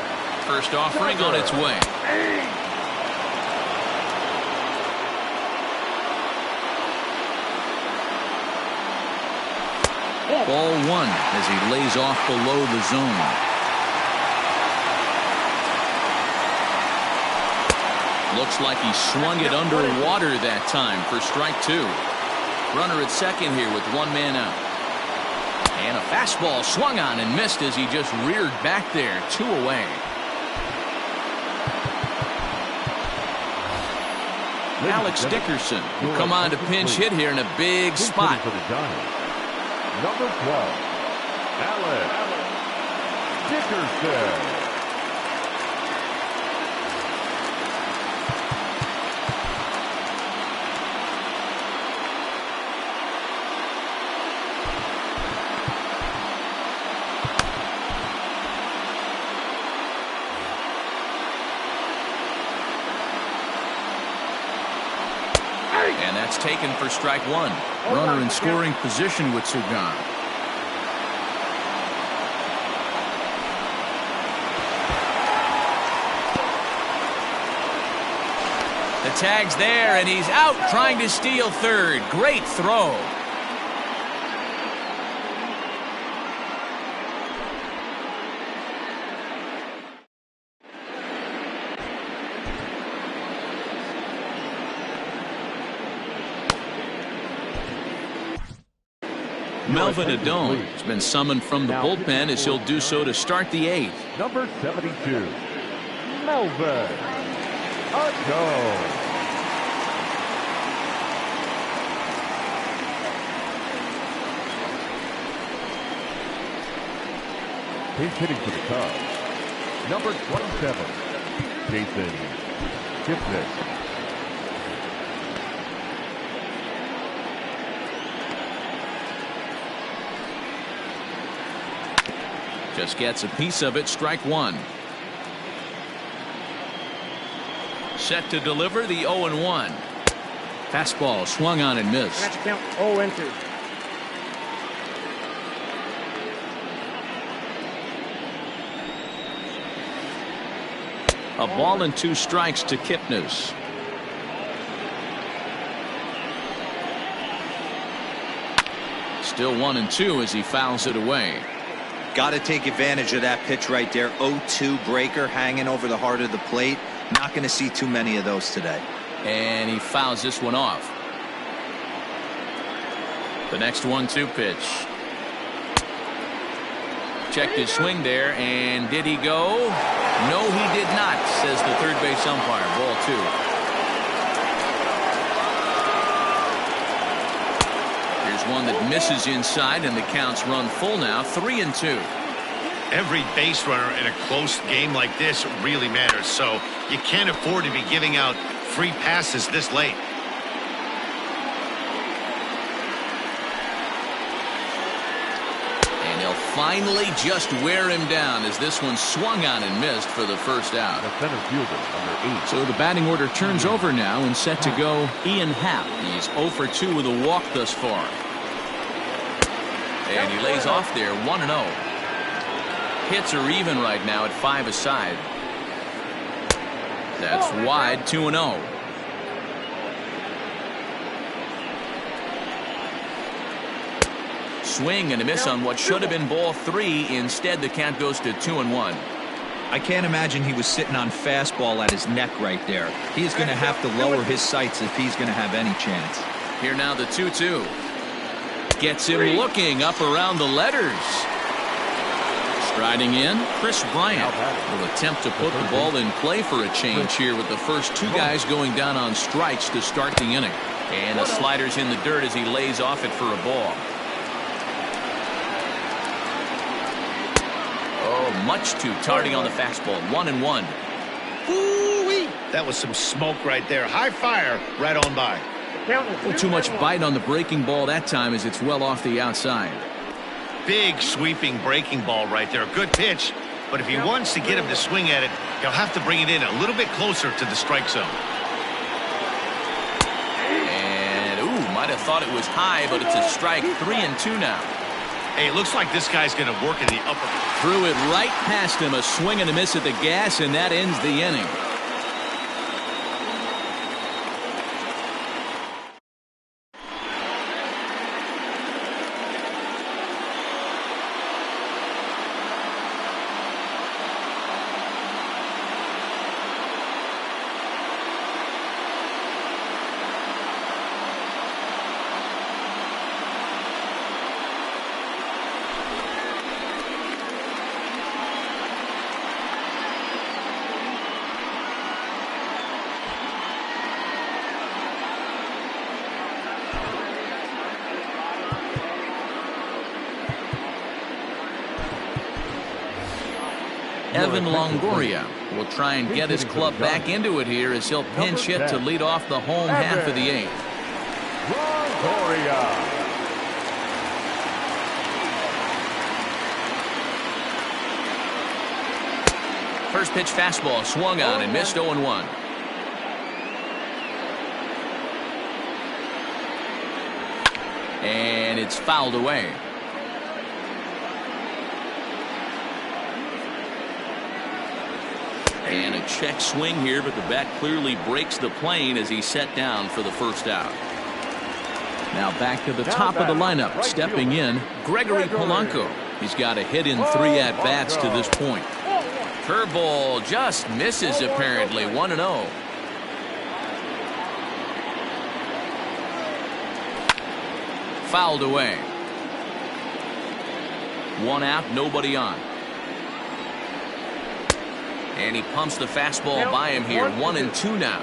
First offering on its way. Ball 1 as he lays off below the zone. Looks like he swung it underwater that time for strike 2. Runner at second here with one man out. And a fastball swung on and missed as he just reared back there. 2 away. Alex Dickerson will come on to pinch hit here in a big spot. Number 12, Alex Dickerson. And that's taken for strike 1. Runner in scoring position with Sugan. The tag's there, and he's out trying to steal third. Great throw. Melvin Adone has been summoned from the bullpen as he'll do so to start the 8th. Number 72, Melvin Adone. He's hitting for the Cubs. Number 27, Jason Gibson. Just gets a piece of it. Strike 1. Set to deliver the 0-1. Fastball swung on and missed. That's count 0-2. A ball and 2 strikes to Kipnis. Still 1-2 as he fouls it away. Got to take advantage of that pitch right there. 0-2 breaker hanging over the heart of the plate. Not going to see too many of those today. And he fouls this one off. The next 1-2 pitch. Checked his swing there, and did he go? No, he did not, says the third base umpire. Ball 2. One that misses inside, and the counts run full now. 3-2. Every base runner in a close game like this really matters, so you can't afford to be giving out free passes this late. And he'll finally just wear him down as this one swung on and missed for the first out. The center fielder, number 8. So the batting order turns over now and set to go Ian Happ. He's 0 for 2 with a walk thus far. And he lays off there. 1-0. Hits are even right now at 5 aside. That's wide. 2-0. Swing and a miss on what should have been ball 3. Instead, the count goes to 2-1. I can't imagine he was sitting on fastball at his neck right there. He's going to have to lower his sights if he's going to have any chance. Here now the 2-2. Gets him looking up around the letters. Striding in, Chris Bryant will attempt to put the ball in play for a change here with the first two guys going down on strikes to start the inning. And the slider's in the dirt as he lays off it for a ball. Oh, much too tardy on the fastball. 1-1. Ooh-wee. That was some smoke right there. High fire right on by. Too much bite on the breaking ball that time as it's well off the outside. Big sweeping breaking ball right there. Good pitch. But if he wants to get him to swing at it, he'll have to bring it in a little bit closer to the strike zone. And, ooh, might have thought it was high, but it's a strike. 3-2 now. Hey, it looks like this guy's going to work in the upper. Threw it right past him. A swing and a miss at the gas, and that ends the inning. Evan Longoria will try and get his club back into it here as he'll pinch hit to lead off the home half of the eighth. Longoria. First pitch fastball swung on and missed. 0-1. And it's fouled away. And a check swing here, but the bat clearly breaks the plane as he's set down for the first out. Now back to the top of the lineup. Stepping in, Gregory Polanco. He's got a hit in 3 at-bats to this point. Curveball just misses apparently. 1-0. Fouled away. 1 out, nobody on. And he pumps the fastball by him here. 1-2 now.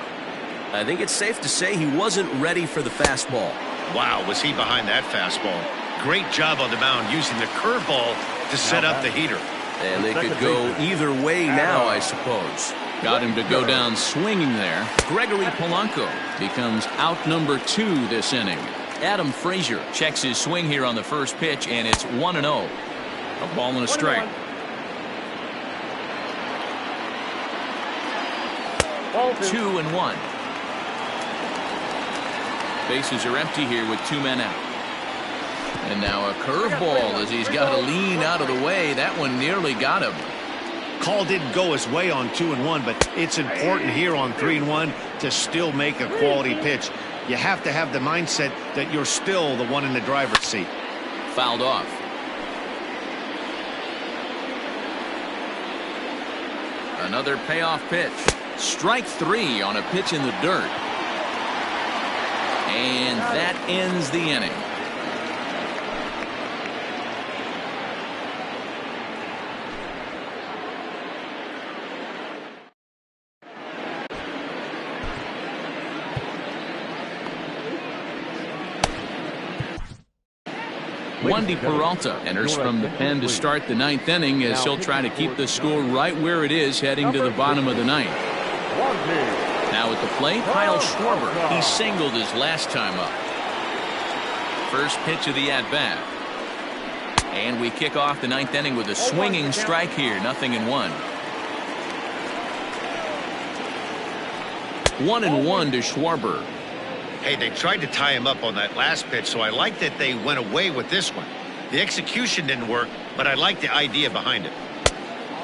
I think it's safe to say he wasn't ready for the fastball. Wow, was he behind that fastball. Great job on the mound using the curveball to set up the heater. And they could go either way now, I suppose. Got him to go down swinging there. Gregory Polanco becomes out number 2 this inning. Adam Frazier checks his swing here on the first pitch, and it's 1-0. A ball and a strike. 2-1. Bases are empty here with 2 men out. And now a curveball as he's got to lean out of the way. That one nearly got him. Call didn't go his way on 2-1, but it's important here on 3-1 to still make a quality pitch. You have to have the mindset that you're still the one in the driver's seat. Fouled off. Another payoff pitch. Strike 3 on a pitch in the dirt. And that ends the inning. Wandy Peralta enters from the pen to start the 9th inning as he'll try to keep the score right where it is heading to the bottom of the 9th. Now at the plate, Kyle Schwarber. He singled his last time up. First pitch of the at-bat. And we kick off the 9th inning with a swinging strike here. 0-1. 1-1 to Schwarber. Hey, they tried to tie him up on that last pitch, so I like that they went away with this one. The execution didn't work, but I like the idea behind it.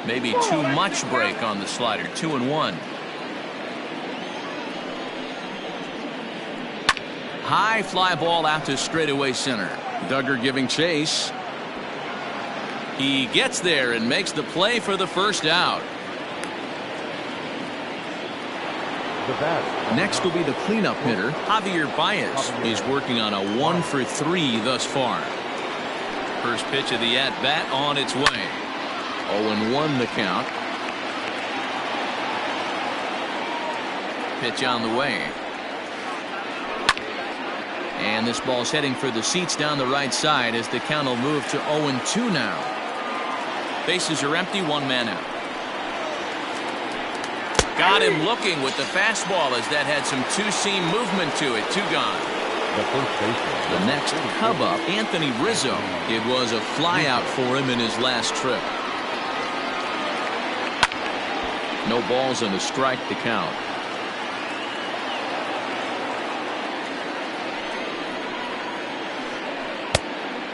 Maybe too much break on the slider. 2-1. High fly ball out to straightaway center. Duggar giving chase. He gets there and makes the play for the first out. the bat. Next will be the cleanup hitter, Javier Baez. He's working on a 1-for-3 thus far. First pitch of the at-bat on its way. 0-1 the count. Pitch on the way. And this ball's heading for the seats down the right side as the count will move to 0-2 now. Bases are empty, one man out. Got him looking with the fastball as that had some two-seam movement to it. 2 gone. The next Cub up, Anthony Rizzo. It was a flyout for him in his last trip. No balls and a strike to count.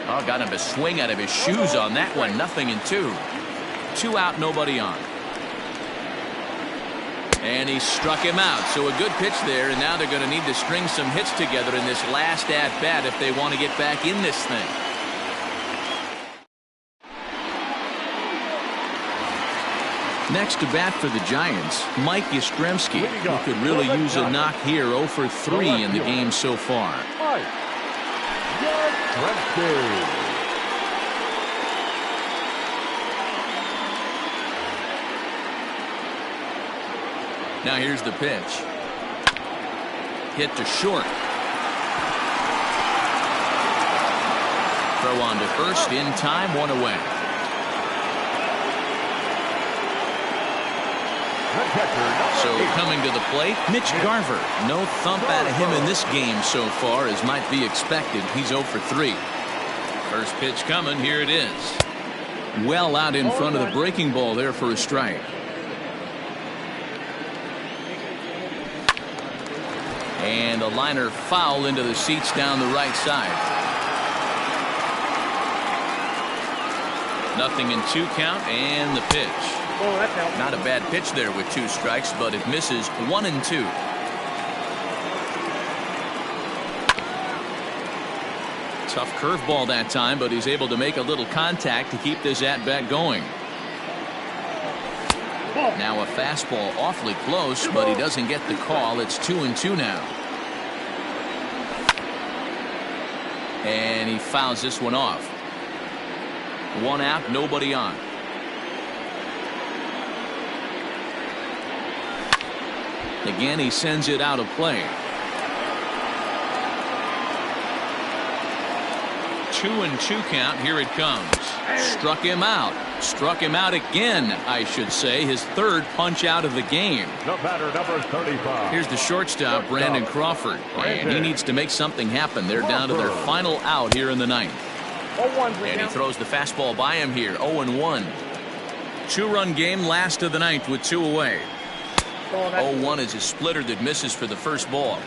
Oh, got him to swing out of his shoes on that one. 0-2. 2 out, nobody on. And he struck him out. So a good pitch there, and now they're going to need to string some hits together in this last at-bat if they want to get back in this thing. Next to bat for the Giants, Mike Yastrzemski, who could really use a knock here. 0-for-3 in the game so far. Now here's the pitch. Hit to short. Throw on to first in time, 1 away. So coming to the plate, Mitch Garver. No thump out of him in this game so far, as might be expected. He's 0-for-3. First pitch coming. Here it is. Well out in front of the breaking ball there for a strike. And a liner foul into the seats down the right side. 0-2 count, and the pitch. Not a bad pitch there with 2 strikes, but it misses. 1-2. Tough curveball that time, but he's able to make a little contact to keep this at-bat going. Now a fastball awfully close, but he doesn't get the call. It's 2-2 now. And he fouls this one off. 1 out, nobody on. Again, he sends it out of play. 2-2 count. Here it comes. Struck him out. Struck him out again, I should say. His 3rd punch out of the game. The batter, number 35. Here's the shortstop, Brandon Crawford. And he needs to make something happen. They're down to their final out here in the 9th. And he throws the fastball by him here. 0-1. 2-run game, last of the 9th with 2 away. 0-1 is a splitter that misses for the first ball.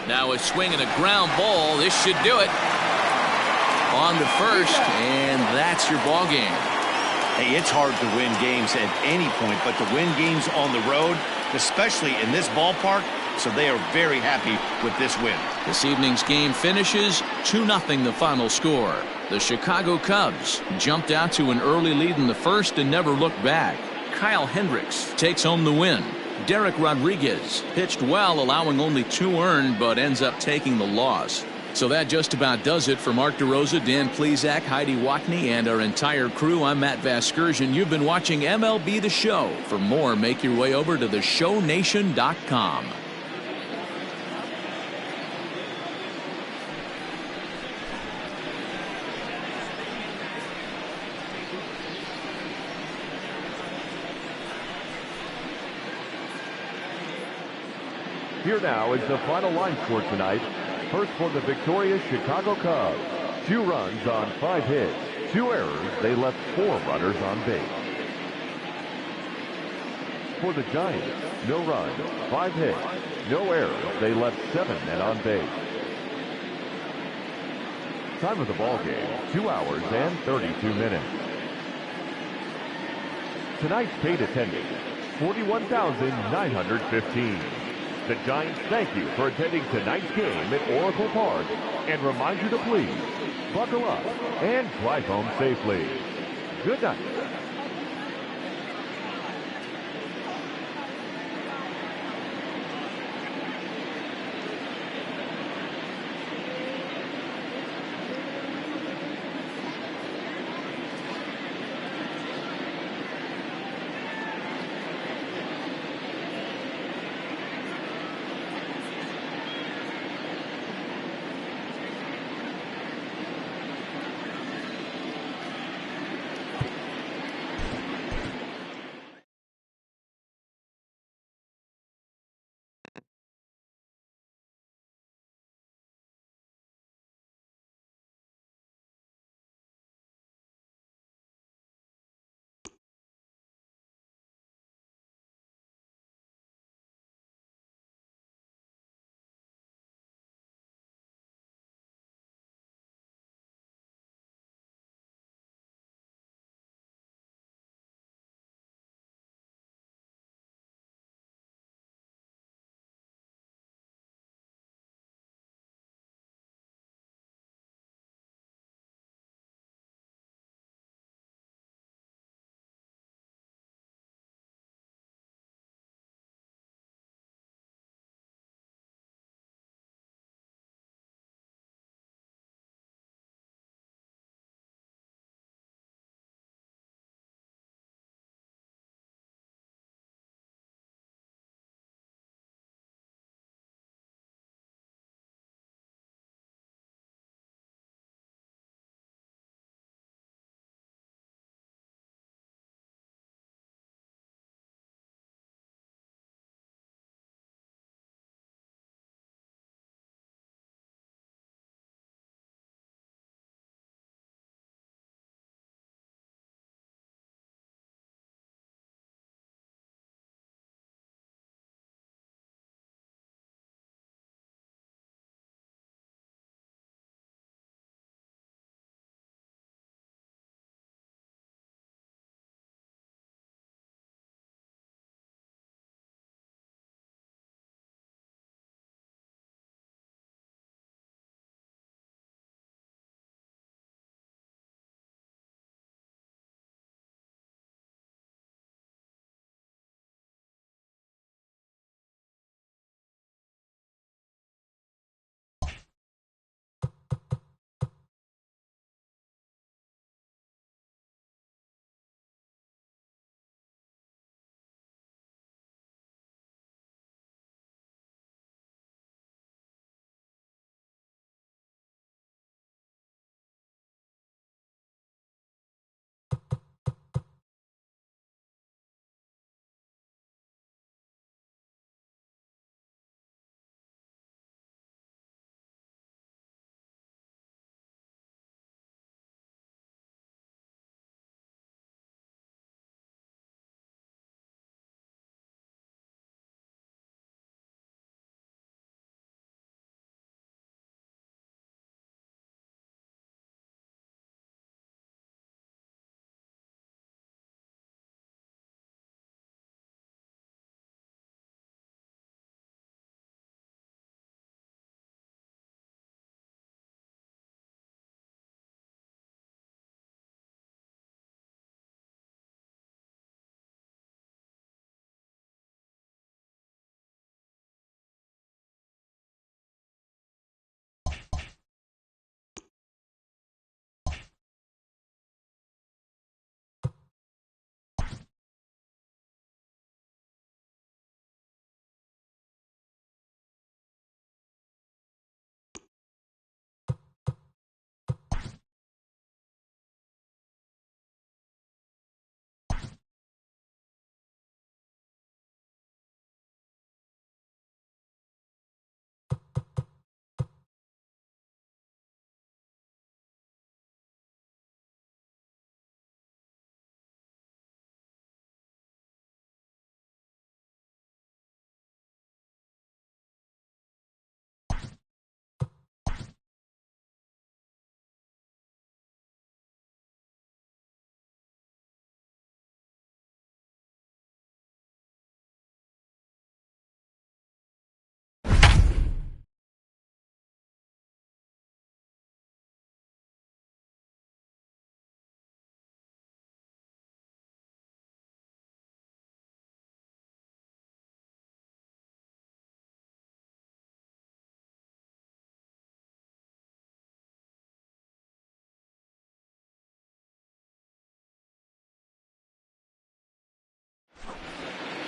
Now a swing and a ground ball. This should do it. On to first, and that's your ball game. Hey, it's hard to win games at any point, but to win games on the road, especially in this ballpark, so they are very happy with this win. This evening's game finishes 2-0 the final score. The Chicago Cubs jumped out to an early lead in the first and never looked back. Kyle Hendricks takes home the win. Derek Rodriguez pitched well, allowing only 2 earned, but ends up taking the loss. So that just about does it for Mark DeRosa, Dan Plesac, Heidi Wackney, and our entire crew. I'm Matt Vasgersian. You've been watching MLB The Show. For more, make your way over to theshownation.com. Here now is the final line score tonight. First for the victorious Chicago Cubs. 2 runs on 5 hits. 2 errors. They left 4 runners on base. For the Giants, no runs, 5 hits. No errors. They left 7 men on base. Time of the ball game, 2 hours and 32 minutes. Tonight's paid attendance, 41,915. The Giants thank you for attending tonight's game at Oracle Park and remind you to please buckle up and drive home safely. Good night.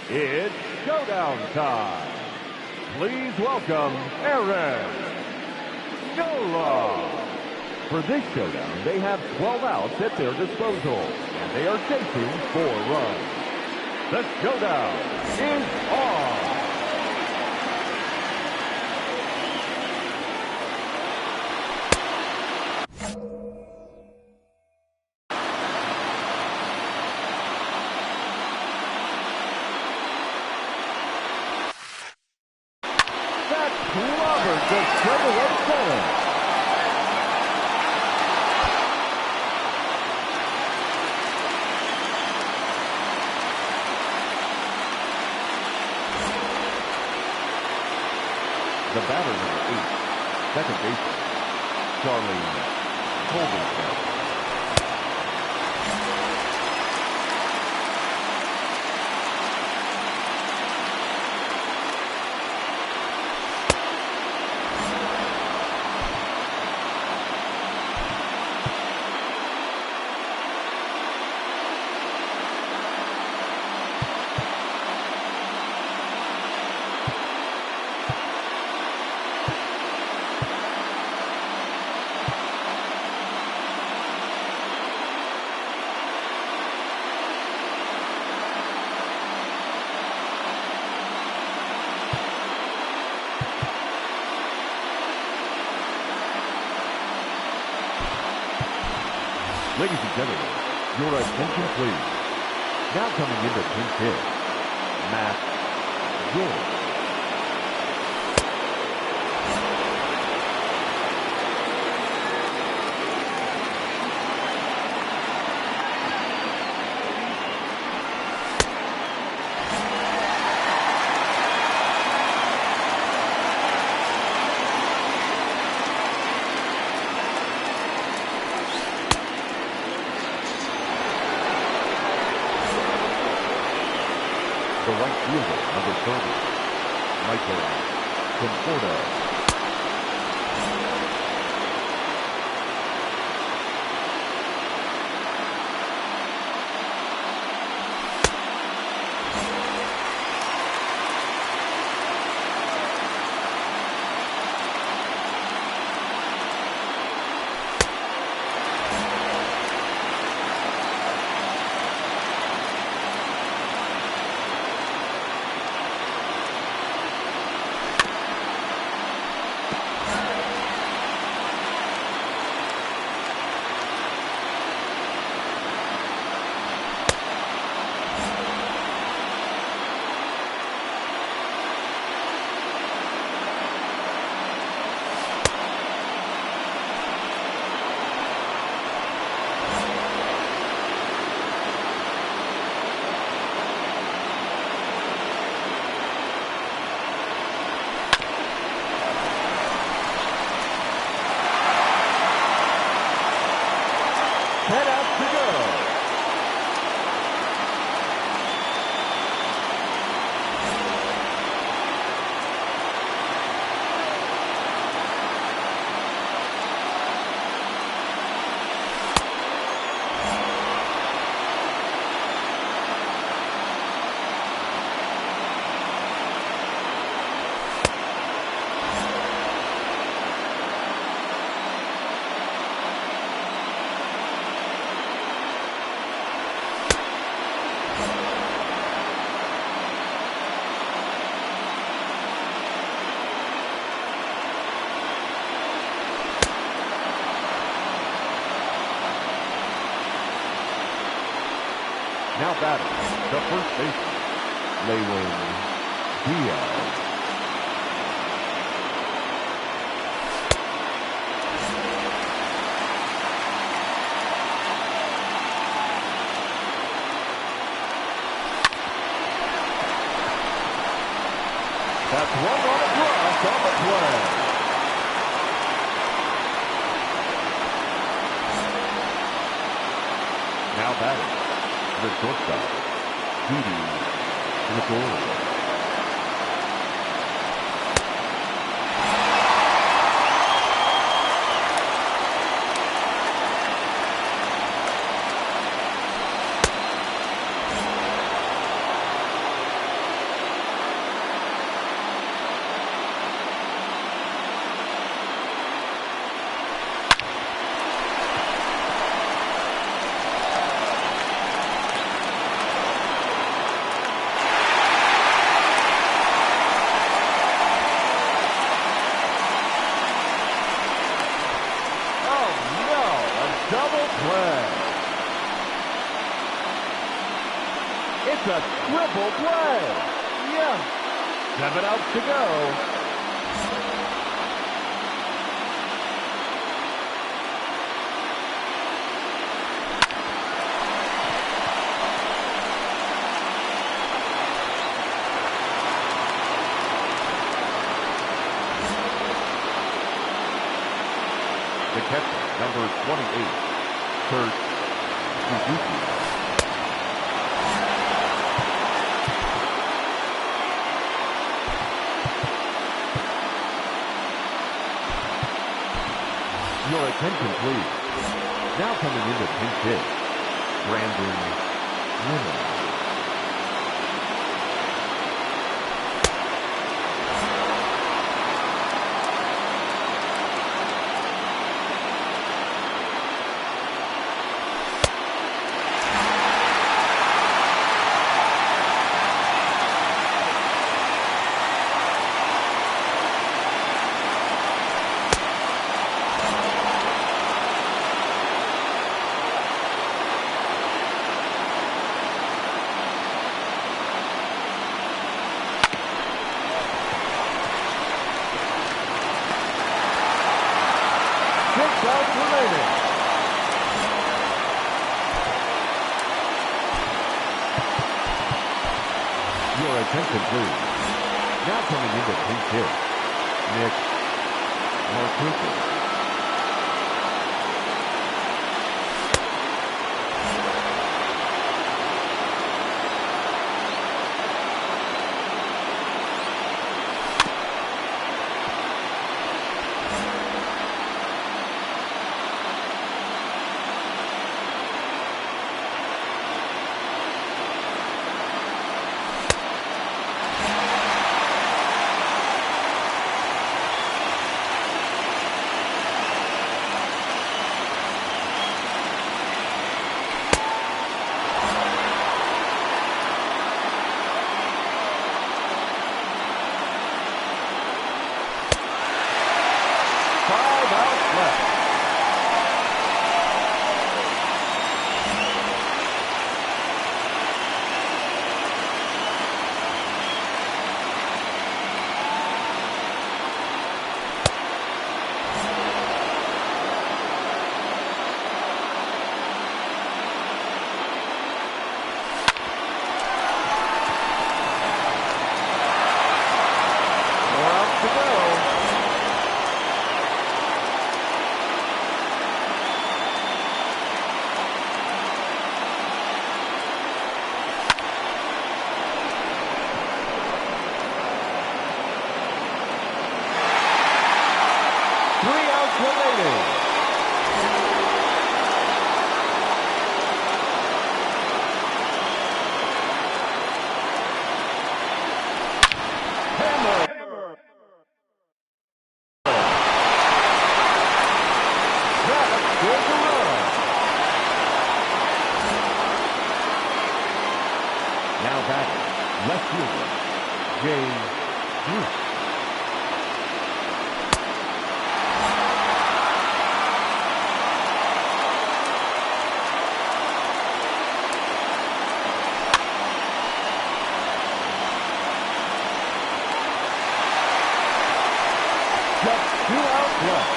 It's showdown time. Please welcome Aaron Nola. For this showdown, they have 12 outs at their disposal, and they are chasing 4 runs. The showdown is on. Clobbered the straightaway center. The batter, number 8, second baseman, Charlie Colvin. Ladies and gentlemen, your attention please. Now coming into pinch hit, Matt George. The right fielder, number 30, Michael Conforto. Now batting, the first baseman, Lewin Diaz. That's one run across on the play. Now batting, the shortstop, Didi Gregorius. Double play. Yeah. 7 outs to go. The catcher, number 28, Kurt Suzuki. Your attention, please. Now coming into pinch hit, Brandon Winner. Your attention, please. Now coming into pinch hit, Nick Martinez. Now batting, left fielder, Jay Bruce. Just 2 outs left.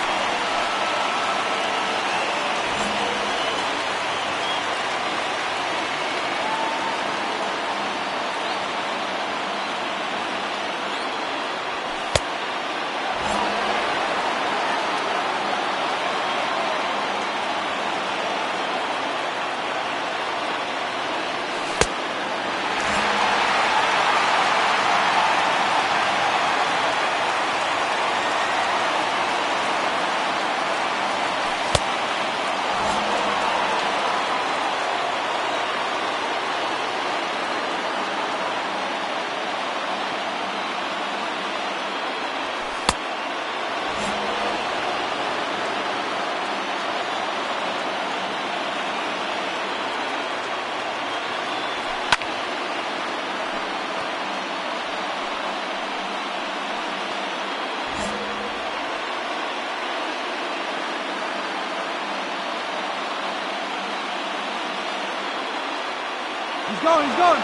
He's going.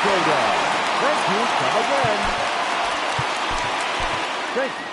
showdown. Thank you. Come again. Thank you.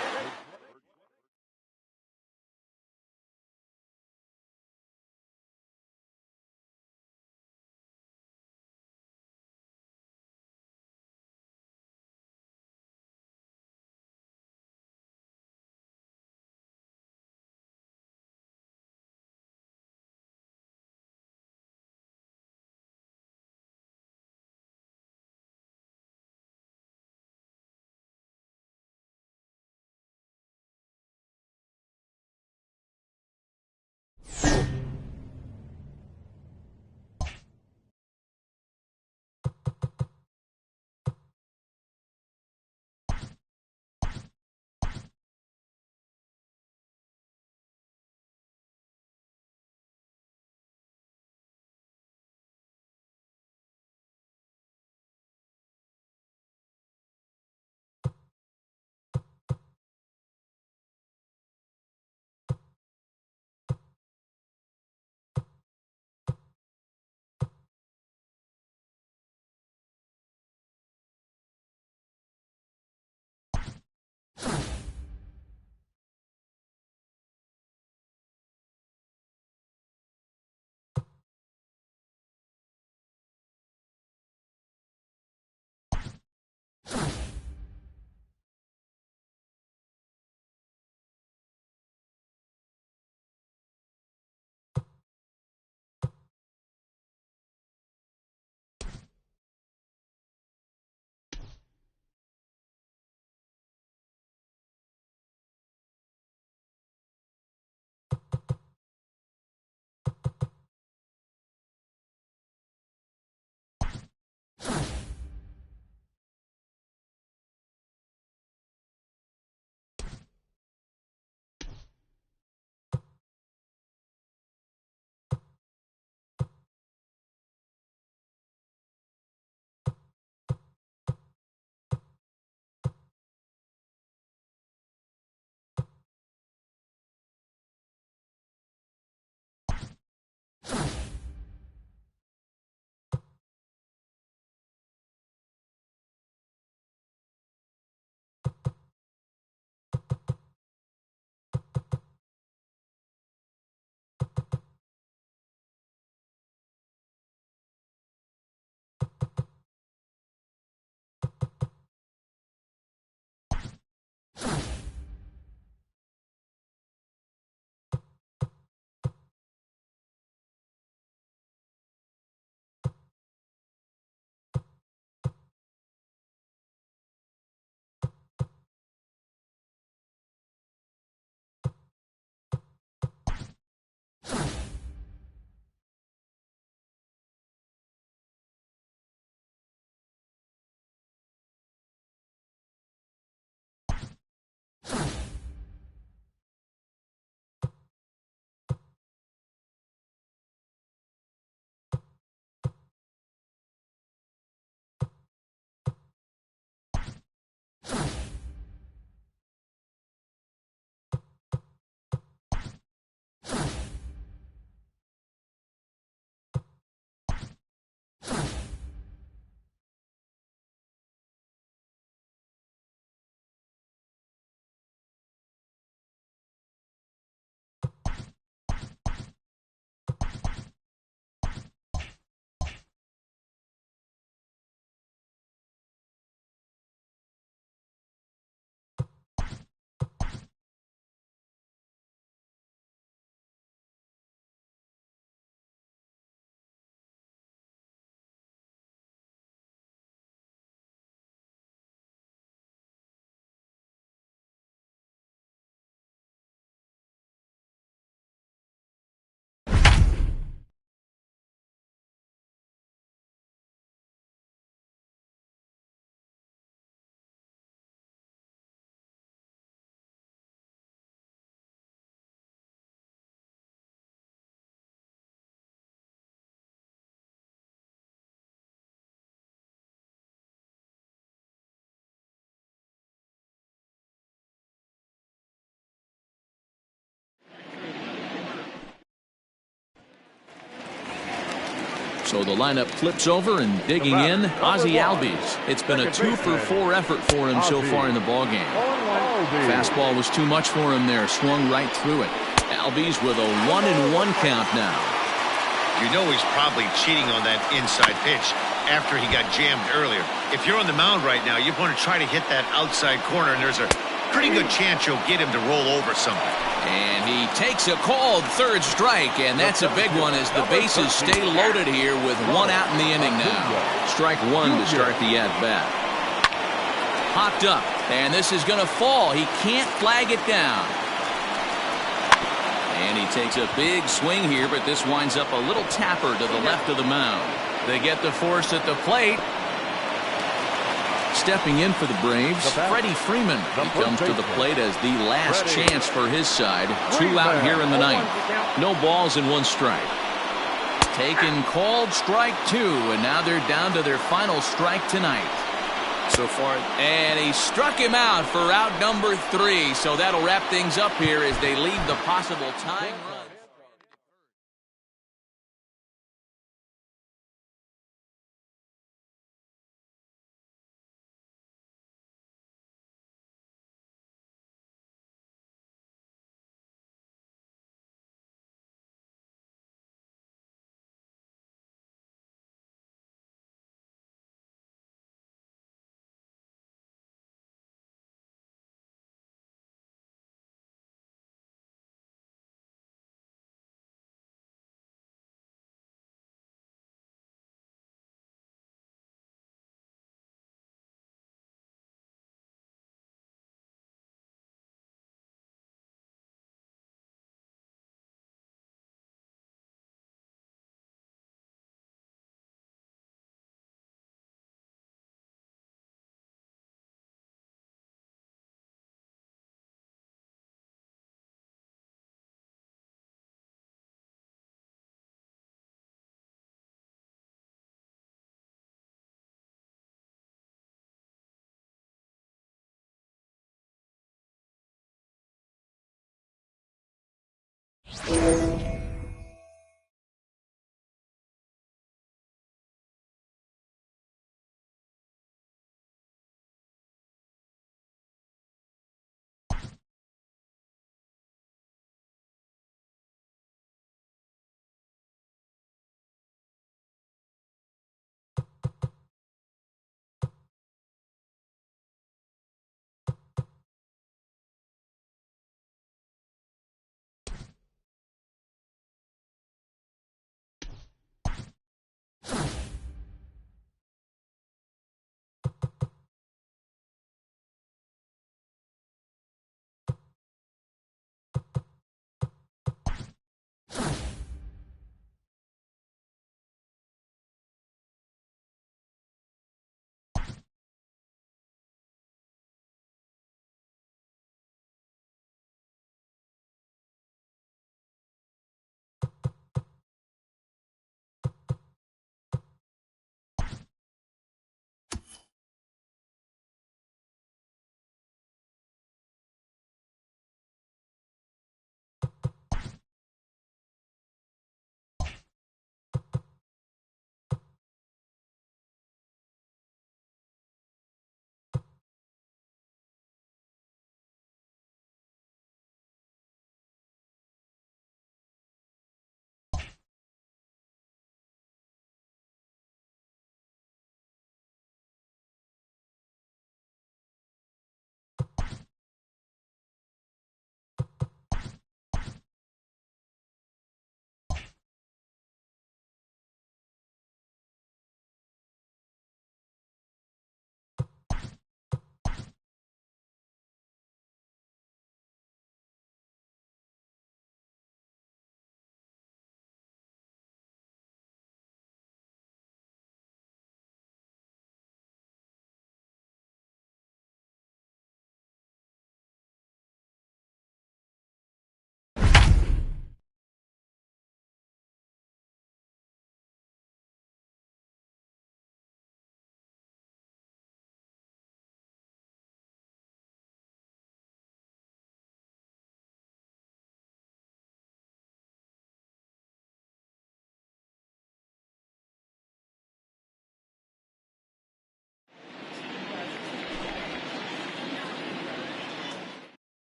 So the lineup flips over, and digging in, Ozzie Albies. It's been a 2-for-4 effort for him so far in the ballgame. Fastball was too much for him there. Swung right through it. Albies with a 1-1 count now. You know he's probably cheating on that inside pitch after he got jammed earlier. If you're on the mound right now, you want to try to hit that outside corner, and there's a pretty good chance you'll get him to roll over something. And he takes a called third strike, and that's a big one as the bases stay loaded here with 1 out in the inning now. Strike 1 to start the at-bat. Popped up, and this is going to fall. He can't flag it down. And he takes a big swing here, but this winds up a little tapper to the left of the mound. They get the force at the plate. Stepping in for the Braves, Freddie Freeman. He comes to the plate as the last chance for his side. 2 out here in the 9th. No balls and 1 strike. Taken, called strike 2, and now they're down to their final strike tonight. So far, and he struck him out for out number 3. So that'll wrap things up here as they leave the possible tying run.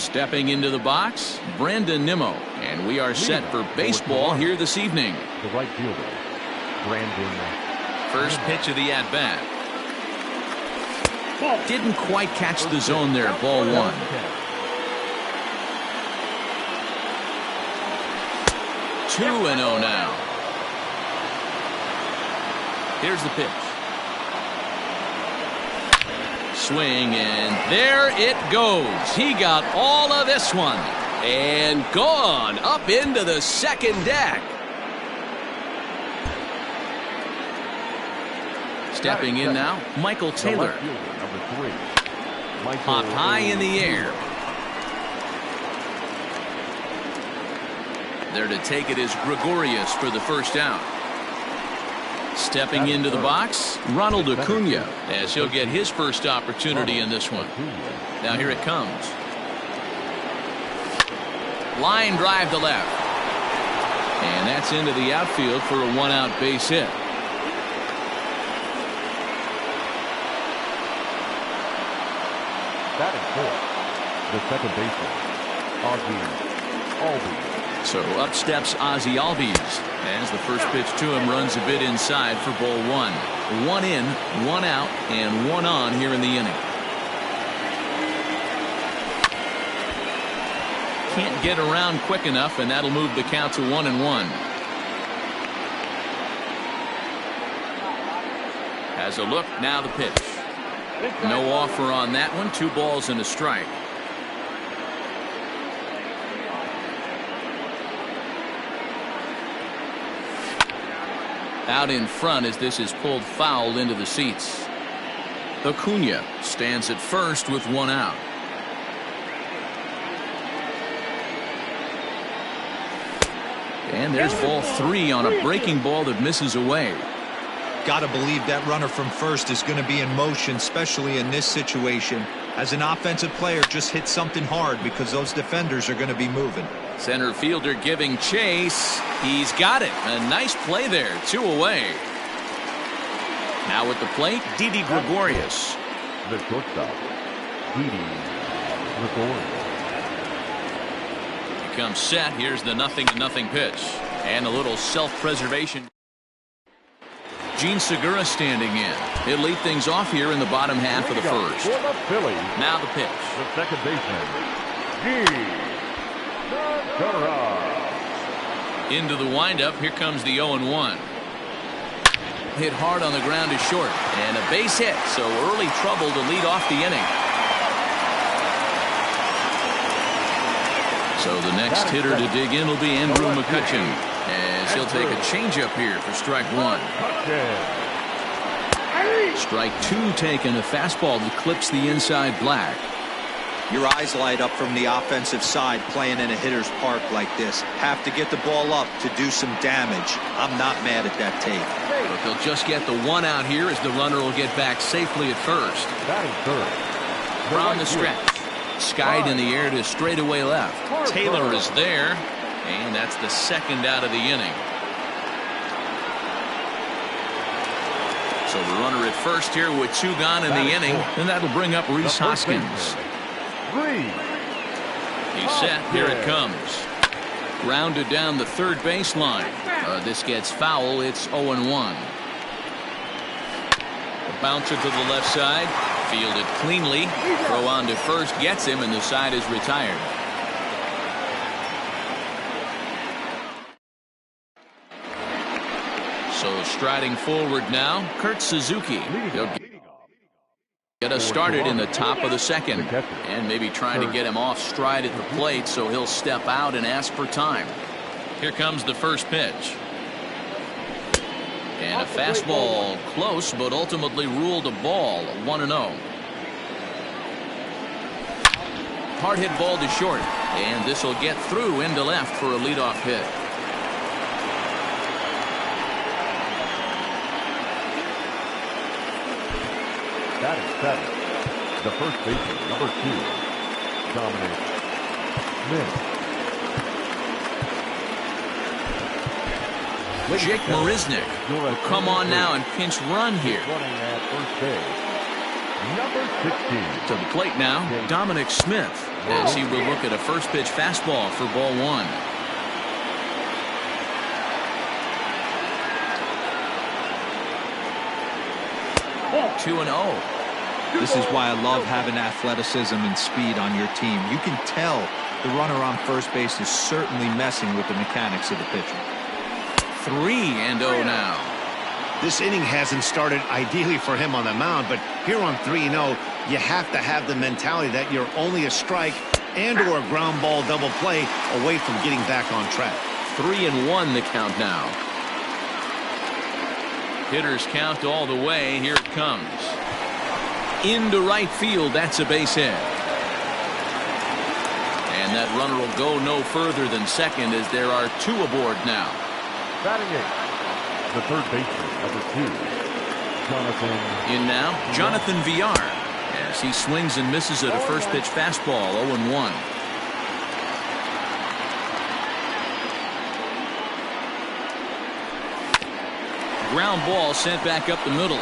Stepping into the box, Brandon Nimmo. And we are set for baseball here this evening. The right fielder, Brandon. First pitch of the at-bat. Didn't quite catch the zone there. Ball 1. 2-0 now. Here's the pitch. Swing, and there it goes. He got all of this one. And gone up into the second deck. Stepping in now, Michael Taylor. Popped high in the air. There to take it is Gregorius for the first out. Stepping into the box, Ronald Acuna, as he'll get his first opportunity in this one. Now here it comes. Line drive to left. And that's into the outfield for a one-out base hit. Batting fourth, the second baseman, Ozzie Albies. So up steps Ozzie Albies as the first pitch to him runs a bit inside for ball 1. 1 in, 1 out, and 1 on here in the inning. Can't get around quick enough, and that'll move the count to 1-1. Has a look, now the pitch. No offer on that one. 2 balls and a strike. Out in front as this is pulled foul into the seats. Acuna stands at first with 1 out. And there's ball 3 on a breaking ball that misses away. Got to believe that runner from first is going to be in motion, especially in this situation. As an offensive player, just hit something hard because those defenders are going to be moving. Center fielder giving chase. He's got it. A nice play there. 2 away. Now at the plate, Didi Gregorius. The shortstop, Didi Gregorius. He comes set. Here's the 0-0 pitch. And a little self-preservation. Gene Segura standing in. He'll lead things off here in the bottom half of the first. For the Phillies, now the pitch. the second baseman, Gene Segura. Into the windup. Here comes the 0-1. Hit hard on the ground is short. And a base hit. So early trouble to lead off the inning. So the next hitter to dig in will be Andrew McCutchen, as he'll take a changeup here for strike 1. Strike 2 taken, a fastball that clips the inside black. Your eyes light up from the offensive side playing in a hitter's park like this. Have to get the ball up to do some damage. I'm not mad at that take. But they'll just get the 1 out here as the runner will get back safely at first. Batting third, From the stretch. Skied in the air to straightaway left. Taylor is there, and that's the 2nd out of the inning. So the runner at first here with 2 gone in the inning, and that'll bring up Rhys Hoskins. He's set. Here it comes. Grounded down the third baseline. This gets foul. It's 0-1. The bouncer to the left side. Fielded cleanly. Throw on to first gets him, and the side is retired. So striding forward now, Kurt Suzuki. He'll get us started in the top of the second, and maybe trying to get him off stride at the plate, so he'll step out and ask for time. Here comes the first pitch. And a fastball close, but ultimately ruled a ball. 1-0. Hard hit ball to short, and this will get through into left for a leadoff hit. That is 7. The first baseman, number 2, Dominic Smith. Jake Marisnick will come on now and pinch run here. Running at first base, number 16. To the plate now, Dominic Smith, as he will look at a first pitch fastball for ball one. 2-0. This is why I love having athleticism and speed on your team. You can tell the runner on first base is certainly messing with the mechanics of the pitcher. 3-0 now. This inning hasn't started ideally for him on the mound, but here on 3-0, you have to have the mentality that you're only a strike and or a ground ball double play away from getting back on track. 3-1 the count now. Hitters count all the way. Here it comes. Into right field. That's a base hit. And that runner will go no further than second as there are two aboard now. Batting eighth, the third baseman, number 2, Jonathan. In now, Jonathan Villar, as he swings and misses at a first pitch fastball. 0-1. Ground ball sent back up the middle.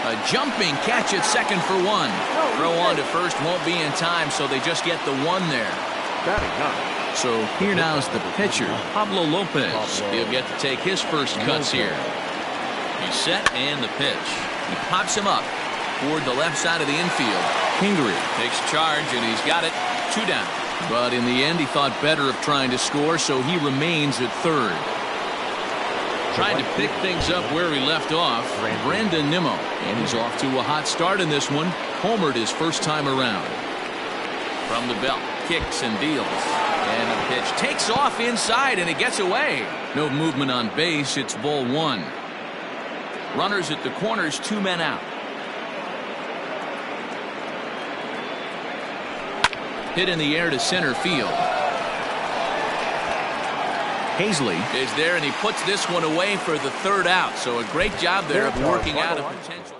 A jumping catch at second for one. Throw on to first won't be in time, so they just get the one there. Batting ninth. So here now is the pitcher, Pablo Lopez. He'll get to take his first cuts here. He's set and the pitch. He pops him up toward the left side of the infield. Kingery takes charge and he's got it. 2 down. But in the end he thought better of trying to score, so he remains at third. Trying to pick things up where he left off, Brandon Nimmo. And he's off to a hot start in this one. Homered his first time around. From the belt, kicks and deals. And the pitch takes off inside and it gets away. No movement on base. It's ball one. Runners at the corners, 2 men out. Hit in the air to center field. Hazley is there, and he puts this one away for the 3rd out. So a great job there of working out a potential.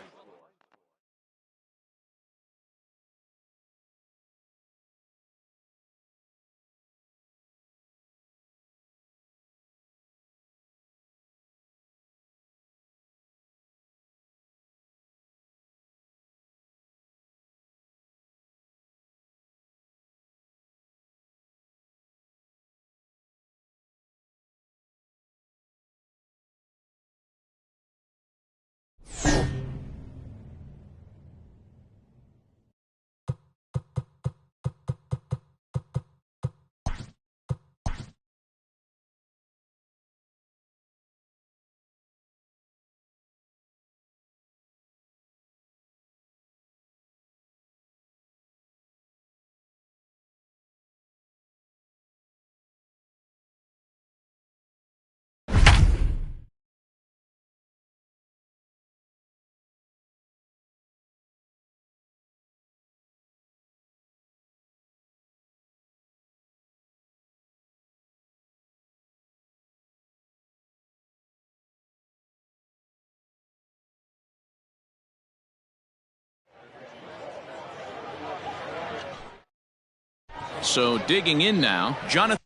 So digging in now, Jonathan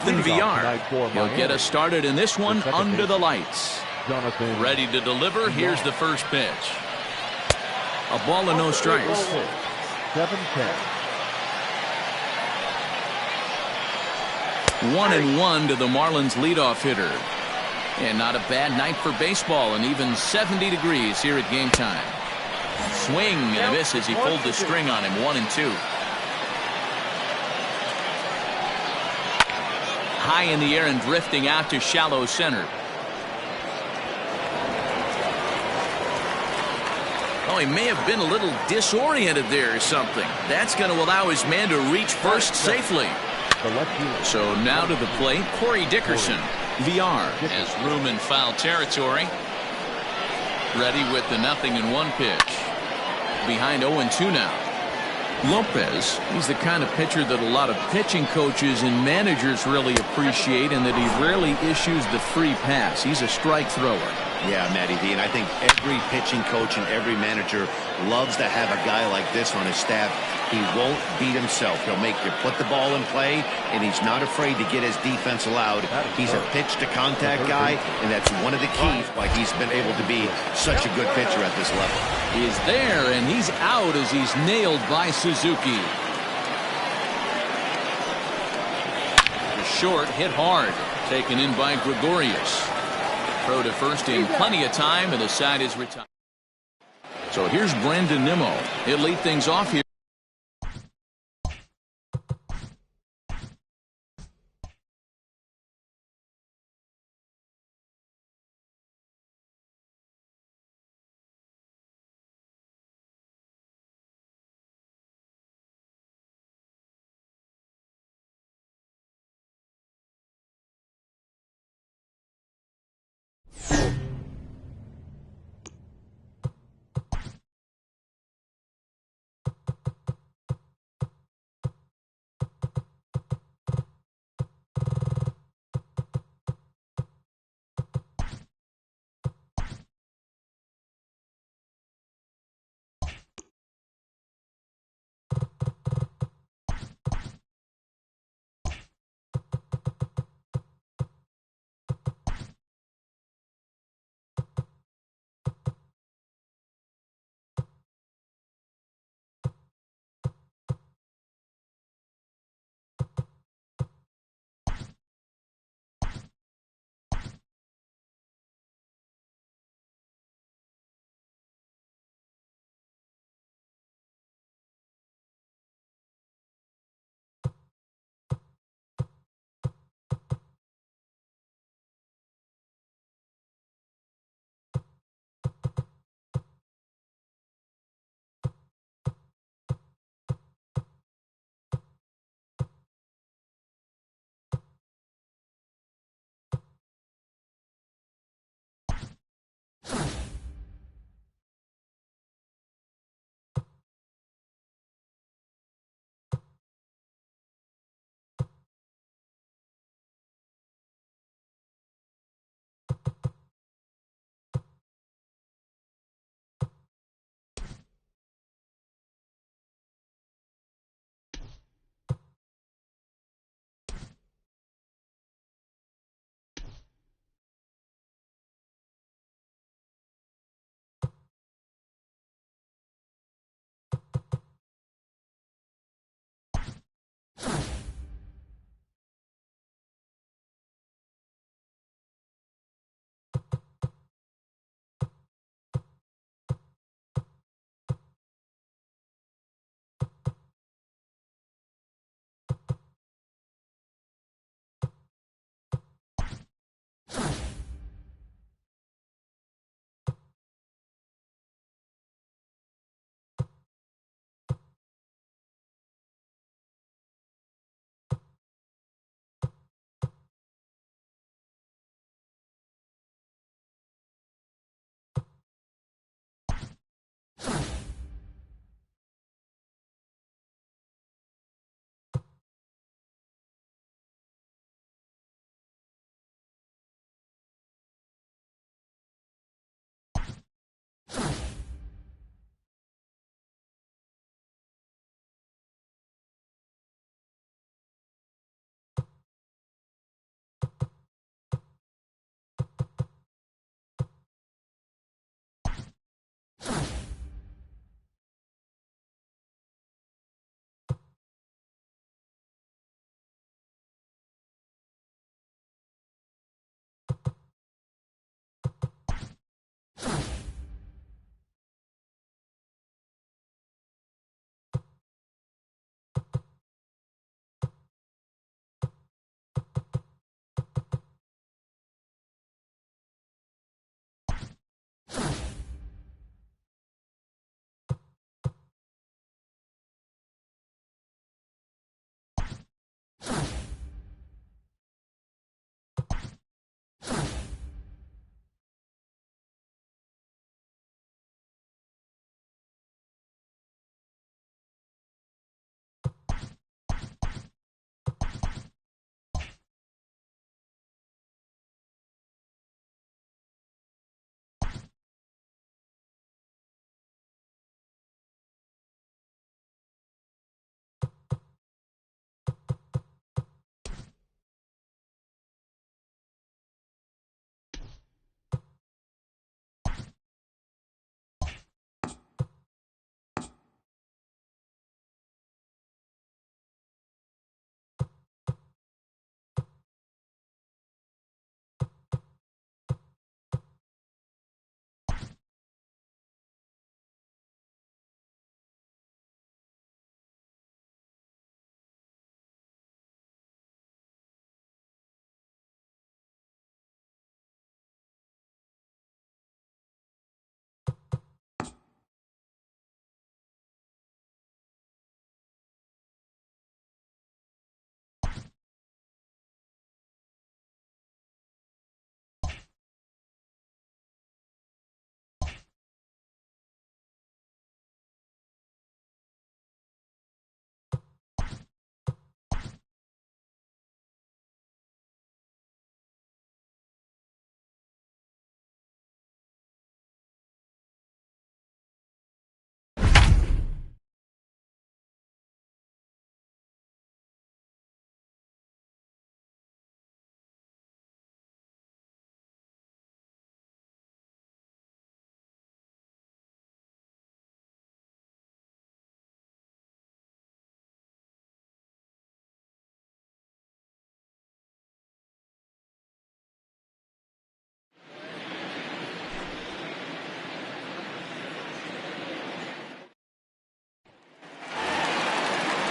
Villar. He'll get us started in this one under the lights. Ready to deliver. Here's the first pitch. A ball and no strikes. 7-10. 1-1 to the Marlins leadoff hitter. And not a bad night for baseball, and even 70 degrees here at game time. Swing and a miss as he pulled the string on him. 1-2. High in the air and drifting out to shallow center. Oh, he may have been a little disoriented there or something. That's going to allow his man to reach first safely. So now to the plate, Corey Dickerson. Villar has room in foul territory. Ready with the 0-1 pitch. Behind 0-2 now. Lopez, he's the kind of pitcher that a lot of pitching coaches and managers really appreciate, and that he rarely issues the free pass. He's a strike thrower. Yeah, Matty V, and I think every pitching coach and every manager loves to have a guy like this on his staff. He won't beat himself. He'll make you put the ball in play, and he's not afraid to get his defense allowed. He's a pitch-to-contact guy, and that's one of the keys why he's been able to be such a good pitcher at this level. He's there, and he's out as he's nailed by Suzuki. The short hit hard, taken in by Gregorius. Throw to first in plenty of time, and the side is retired. So here's Brandon Nimmo. He'll lead things off here.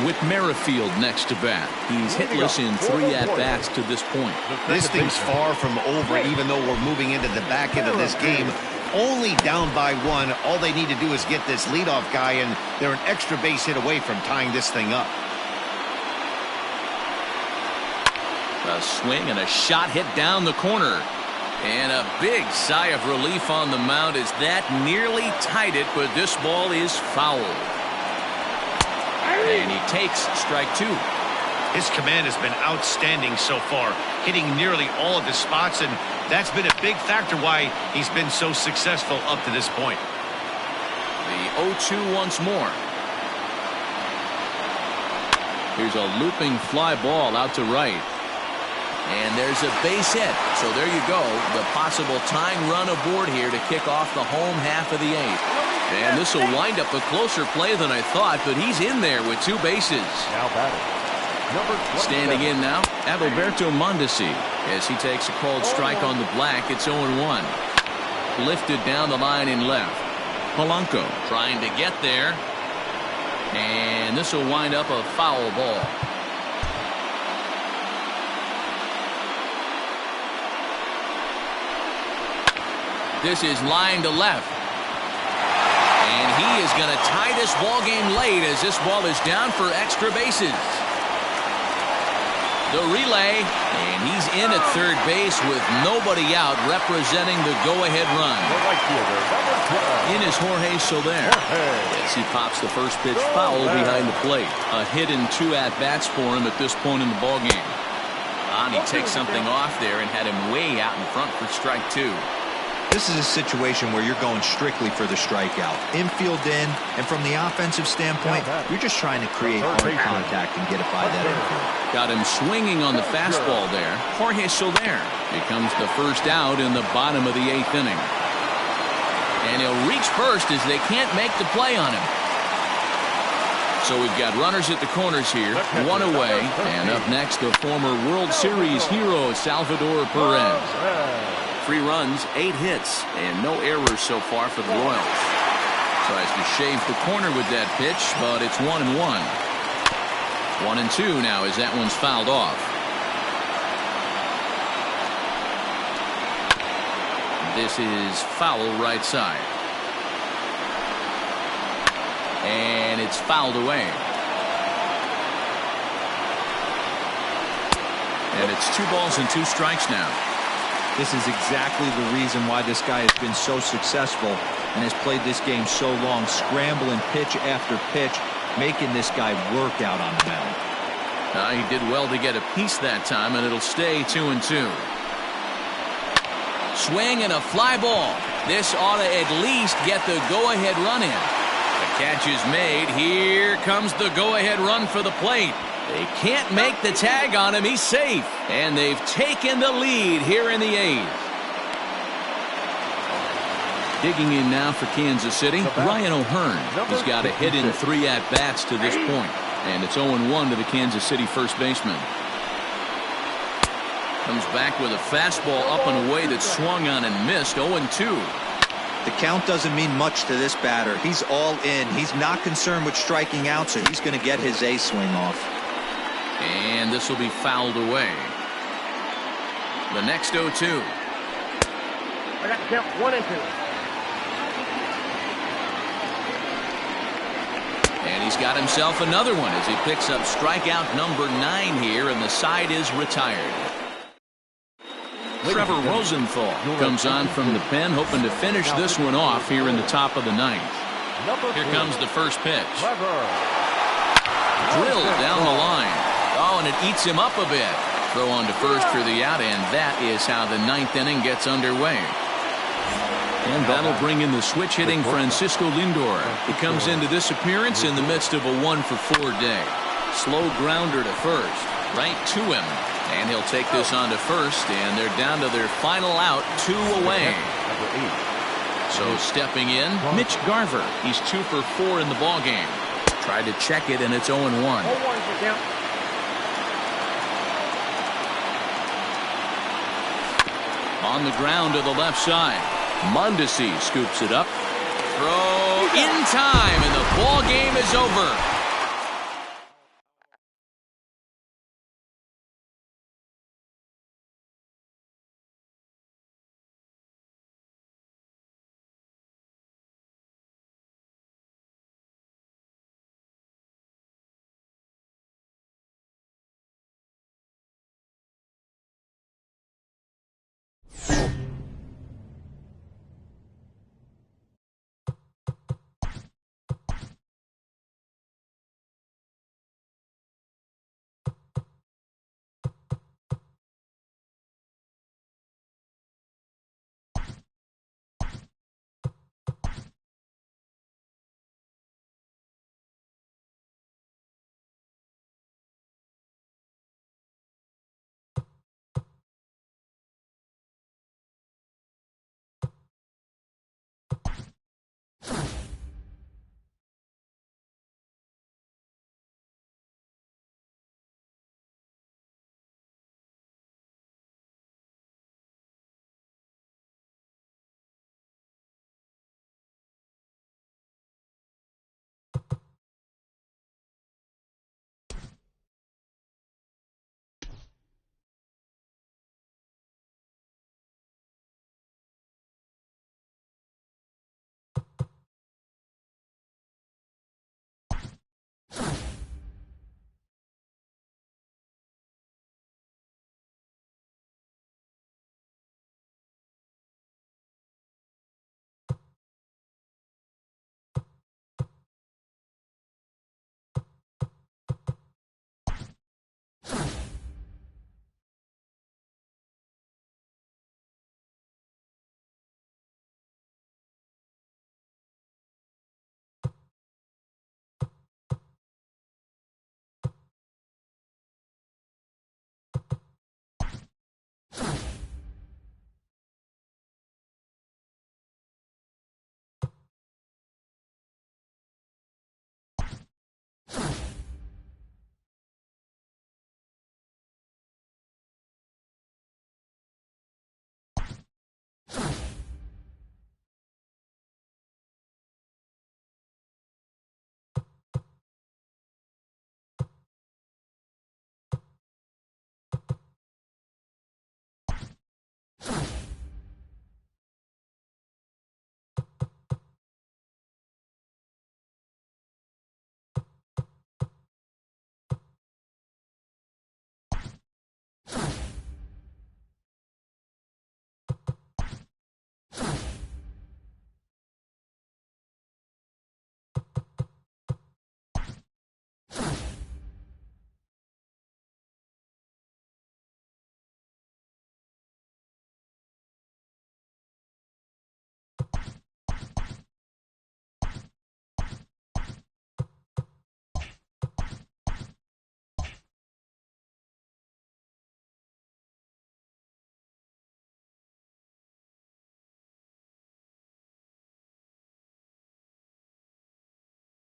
with Merrifield next to bat. He's hitless in 3 at-bats to this point. This thing's far from over, even though we're moving into the back end of this game. Only down by 1. All they need to do is get this leadoff guy, and they're an extra base hit away from tying this thing up. A swing and a shot hit down the corner. And a big sigh of relief on the mound as that nearly tied it, but this ball is foul. And he takes strike 2. His command has been outstanding so far, hitting nearly all of his spots, and that's been a big factor why he's been so successful up to this point. The 0-2 once more. Here's a looping fly ball out to right. And there's a base hit. So there you go. The possible tying run aboard here to kick off the home half of the 8th. And this will wind up a closer play than I thought, but he's in there with 2 bases. Now batting. Standing in now, Adalberto Mondesi as he takes a called strike on the black. It's 0-1. Lifted down the line in left. Polanco trying to get there. And this will wind up a foul ball. This is line to left. And he is going to tie this ball game late as this ball is down for extra bases. The relay, and he's in at third base with nobody out, representing the go-ahead run. In is Jorge Soler. As he pops the first pitch foul behind the plate. A hit and 2 at-bats for him at this point in the ball game. And he takes something off there and had him way out in front for strike 2. This is a situation where you're going strictly for the strikeout. Infield in, and from the offensive standpoint, you're just trying to create hard contact and get it by that infield. Got him swinging on the fastball there. Jorge Soler becomes the first out in the bottom of the 8th inning. And he'll reach first as they can't make the play on him. So we've got runners at the corners here, 1 away, and up next the former World Series hero Salvador Perez. 3 runs, 8 hits, and no errors so far for the Royals. Tries to shave the corner with that pitch, but it's 1-1. 1-2 now as that one's fouled off. This is foul right side. And it's fouled away. And it's 2 balls and 2 strikes now. This is exactly the reason why this guy has been so successful and has played this game so long, scrambling pitch after pitch, making this guy work out on the mound. He did well to get a piece that time, and it'll stay 2-2. Swing and a fly ball. This ought to at least get the go-ahead run in. The catch is made. Here comes the go-ahead run for the plate. They can't make the tag on him. He's safe. And they've taken the lead here in the 8th. Digging in now for Kansas City, Ryan O'Hearn. He's got a hit in 3 at-bats to this point. And it's 0-1 to the Kansas City first baseman. Comes back with a fastball up and away that swung on and missed. 0-2. The count doesn't mean much to this batter. He's all in. He's not concerned with striking out, so he's going to get his A swing off. And this will be fouled away. The next 0-2. I got the count 1-2. And he's got himself another one as he picks up strikeout number 9 here, and the side is retired. Trevor Rosenthal comes on from the pen, hoping to finish this one off here in the top of the 9th. Here comes the first pitch. Drilled down the line. Oh, and it eats him up a bit. Throw on to first for the out, and that is how the 9th inning gets underway. And that'll bring in the switch-hitting Francisco Lindor. He comes into this appearance in the midst of a 1-for-4 day. Slow grounder to first, right to him. And he'll take this on to first, and they're down to their final out, 2 away. So stepping in, Mitch Garver. He's 2 for 4 in the ballgame. Tried to check it, and it's 0-1. On the ground to the left side. Mondesi scoops it up. Throw in time, and the ball game is over.